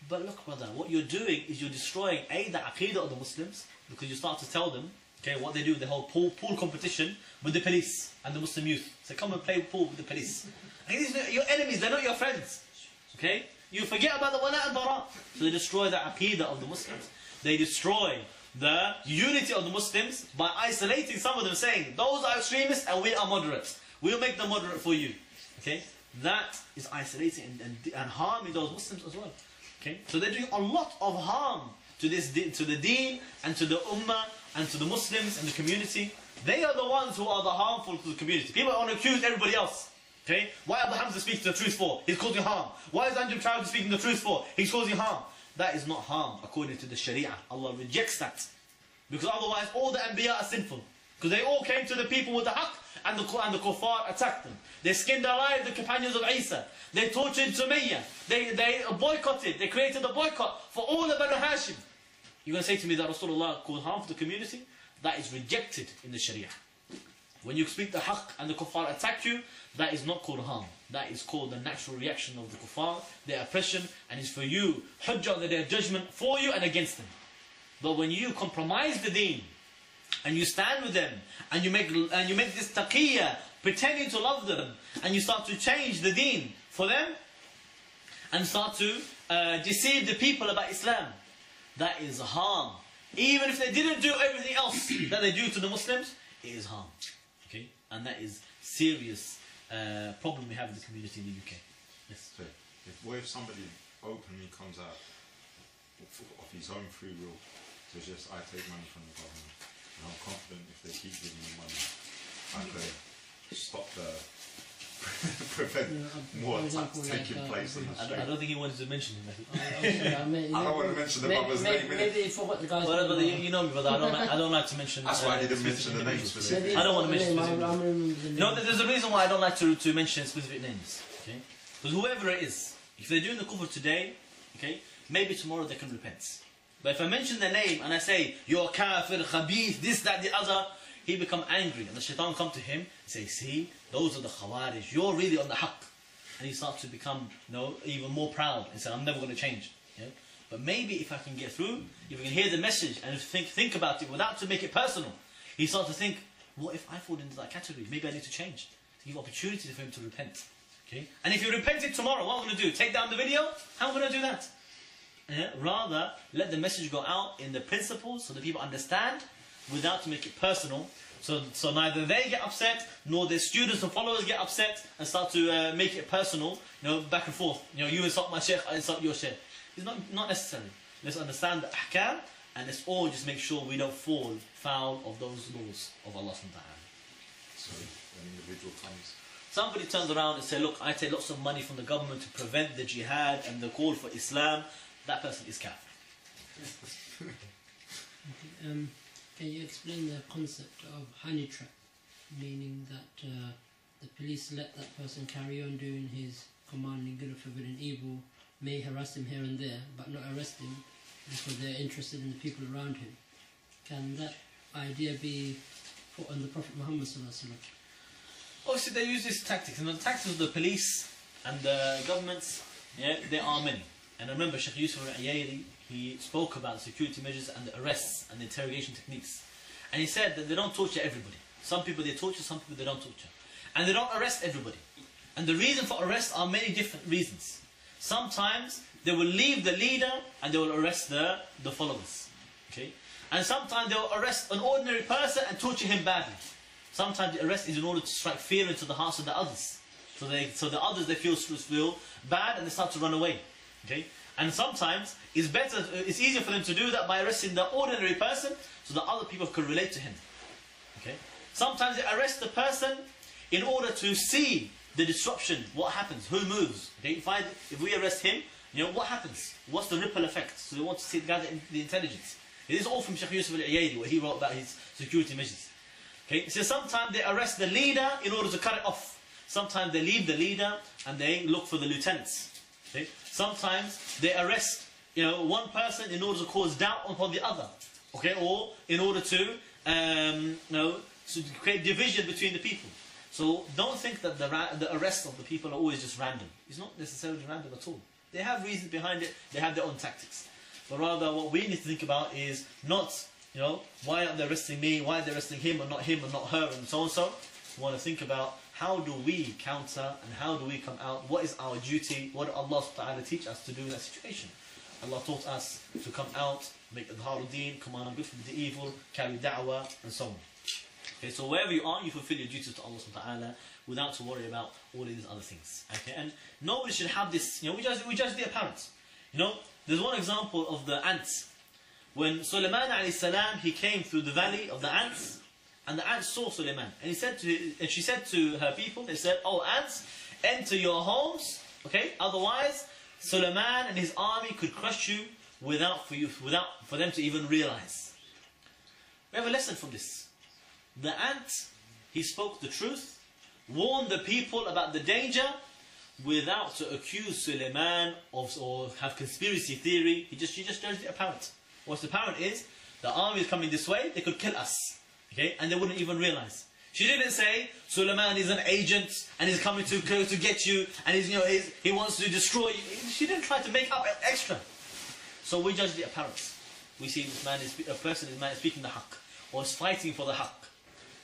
but look brother, what you're doing is you're destroying the aqidah of the Muslims, because you start to tell them, okay, what they do, the whole pool competition with the police and the Muslim youth. So come and play pool with the police. And these are your enemies, they're not your friends. Okay? You forget about the wala and bara. So they destroy the aqidah of the Muslims. They destroy the unity of the Muslims by isolating some of them, saying, those are extremists and we are moderates. We'll make them moderate for you. Okay? That is isolating and harming those Muslims as well. Okay? So they're doing a lot of harm to the deen and to the ummah and to the Muslims and the community. They are the ones who are the harmful to the community. People want to accuse everybody else. Okay? Why Abu Hamza speaks the truth for? He's causing harm. Why is Anjum Chowdhury speaking the truth for? He's causing harm. That is not harm according to the Sharia. Allah rejects that. Because otherwise all the Anbiya are sinful. Because they all came to the people with the haqq, and the kuffar attacked them. They skinned alive the companions of Isa. They tortured Sumayyah. They boycotted. They created a boycott for all of Banu Hashim. You're going to say to me that Rasulullah caused harm for the community? That is rejected in the Sharia. When you speak the haqq and the kuffar attack you, that is not called harm. That is called the natural reaction of the kuffar, their oppression, and it's for you, hujjah, their judgment for you and against them. But when you compromise the deen, and you stand with them, and you make this taqiyya, pretending to love them, and you start to change the deen for them, and start to deceive the people about Islam, that is harm. Even if they didn't do everything else that they do to the Muslims, it is harm. Okay? And that is serious problem we have in the community in the UK. Yes. So, what if somebody openly comes out of his own free will to just, I take money from the government, and I'm confident if they keep giving me money, I could stop prevent more attacks taking place in the street. I don't think he wanted to mention him. I don't want to mention the brother's name. Maybe he forgot the guy's Well, brother, name. you know me, brother. I don't like to mention. That's why I didn't mention the name specifically. I don't want to mention specific specific names. You know, there's a reason why I don't like to mention specific names. Okay? Because whoever it is, if they're doing the kufr today, okay, maybe tomorrow they can repent. But if I mention their name and I say, you're kafir, khabith, this, that, the other, he become angry. And the shaitan come to him and say, see, those are the khawarij. You're really on the haqq. And he starts to become, you know, even more proud and say, I'm never going to change. Yeah? But maybe if I can get through, if I can hear the message and think about it without to make it personal, he starts to think, what if I fall into that category? Maybe I need to change. To give opportunity for him to repent. Okay? And if you repented tomorrow, what am I going to do? Take down the video? How am I going to do that? Yeah? Rather, let the message go out in the principles so that people understand without to make it personal. So neither they get upset, nor their students and followers get upset and start to make it personal, you know, back and forth. You know, you insult my shaykh, I insult your shaykh. It's not necessary. Let's understand the ahkam, and let's all just make sure we don't fall foul of those laws of Allah subhanahu wa ta'ala. So an individual comes. Somebody turns around and says, look, I take lots of money from the government to prevent the jihad and the call for Islam. That person is kafir. Can you explain the concept of honey trap, meaning that the police let that person carry on doing his commanding good or forbidding evil, may harass him here and there, but not arrest him because they're interested in the people around him? Can that idea be put on the Prophet Muhammad sallallahu alaihi wasallam? Obviously they use this tactics, and the tactics of the police and the governments, yeah, there are many. And I remember Sheikh Yusuf al-Ayayri, he spoke about the security measures and the arrests and the interrogation techniques. And he said that they don't torture everybody. Some people they torture, some people they don't torture. And they don't arrest everybody. And the reason for arrest are many different reasons. Sometimes they will leave the leader and they will arrest the followers. Okay? And sometimes they will arrest an ordinary person and torture him badly. Sometimes the arrest is in order to strike fear into the hearts of the others. So the others they feel bad and they start to run away. Okay? And sometimes it's easier for them to do that by arresting the ordinary person so that other people can relate to him. Okay? Sometimes they arrest the person in order to see the disruption, what happens, who moves. Okay? If we arrest him, what happens? What's the ripple effect? So they want to see the intelligence. This is all from Sheikh Yusuf al-Iyadi, what he wrote about his security measures. Okay? So sometimes they arrest the leader in order to cut it off. Sometimes they leave the leader and they look for the lieutenants. Okay? Sometimes they arrest one person in order to cause doubt upon the other. Okay? Or in order to create division between the people. So don't think that the arrest of the people are always just random. It's not necessarily random at all. They have reasons behind it, they have their own tactics. But rather what we need to think about is not, why aren't they arresting me, why are they arresting him and not her and so and so. We want to think about how do we counter and how do we come out, what is our duty, what did Allah subhanahu wa ta'ala teach us to do in that situation. Allah taught us to come out, make adharuddin, command on good from the evil, carry da'wah and so on. Okay, so wherever you are, you fulfill your duties to Allah subhanahu wa ta'ala without to worry about all of these other things. Okay, and nobody should have this, we judge the apparent. There's one example of the ants. When Sulaiman alayhi salam, he came through the valley of the ants, and the ants saw Sulaiman. And she said to her people, they said, "Oh ants, enter your homes, okay? Otherwise, Sulaiman and his army could crush you without for them to even realize." We have a lesson from this. The ant, he spoke the truth, warned the people about the danger, without to accuse Sulaiman or have conspiracy theory. She just judged it apparent. What's apparent is, the army is coming this way, they could kill us. Okay? And they wouldn't even realize. She didn't say, Sulaiman is an agent, and he's coming to get you, and he wants to destroy you. She didn't try to make up extra. So we judge the apparent. We see a person is speaking the haqq, or is fighting for the haqq.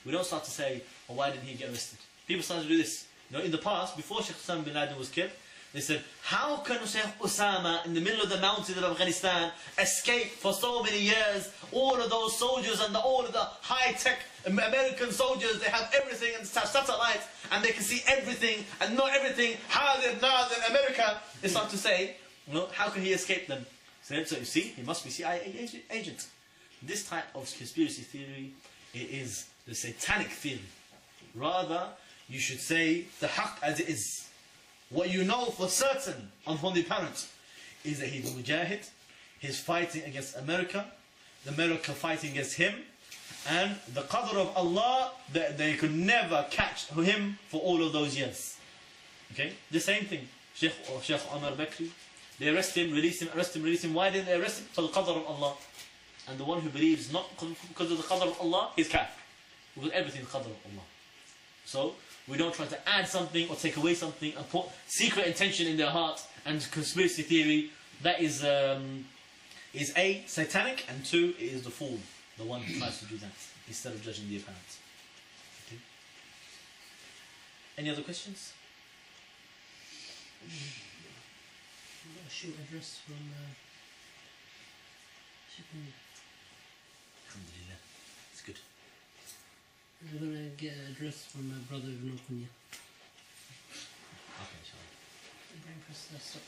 We don't start to say, oh, why didn't he get arrested? People started to do this. In the past, before Sheikh Osama bin Laden was killed, they said, how can Sheikh Osama, in the middle of the mountains of Afghanistan, escape for so many years? All of those soldiers and all of the high-tech American soldiers, they have everything and satellites, and they can see everything and know everything. How they're now in America? They start to say, how can he escape them? So you see, he must be CIA agent. This type of conspiracy theory, it is the satanic theory. Rather, you should say the haqq as it is. What you know for certain from the apparent is that he's a mujahid, he's fighting against America, the America fighting against him, and the qadr of Allah, that they could never catch him for all of those years. Okay? The same thing. Sheikh Omar Bakri, they arrest him, release him, arrest him, release him. Why didn't they arrest him? For the qadr of Allah. And the one who believes not because of the qadr of Allah, he's kafir. Because everything is qadr of Allah. So, we don't try to add something or take away something and put secret intention in their heart and conspiracy theory. That is A, satanic, and 2, it is the fool, the one who tries to do that instead of judging the apparent. Okay. Any other questions? A short address from Alhamdulillah, it's good. We're going to get an address from my brother Ibn Kunya. Okay, inshallah. Press that stop.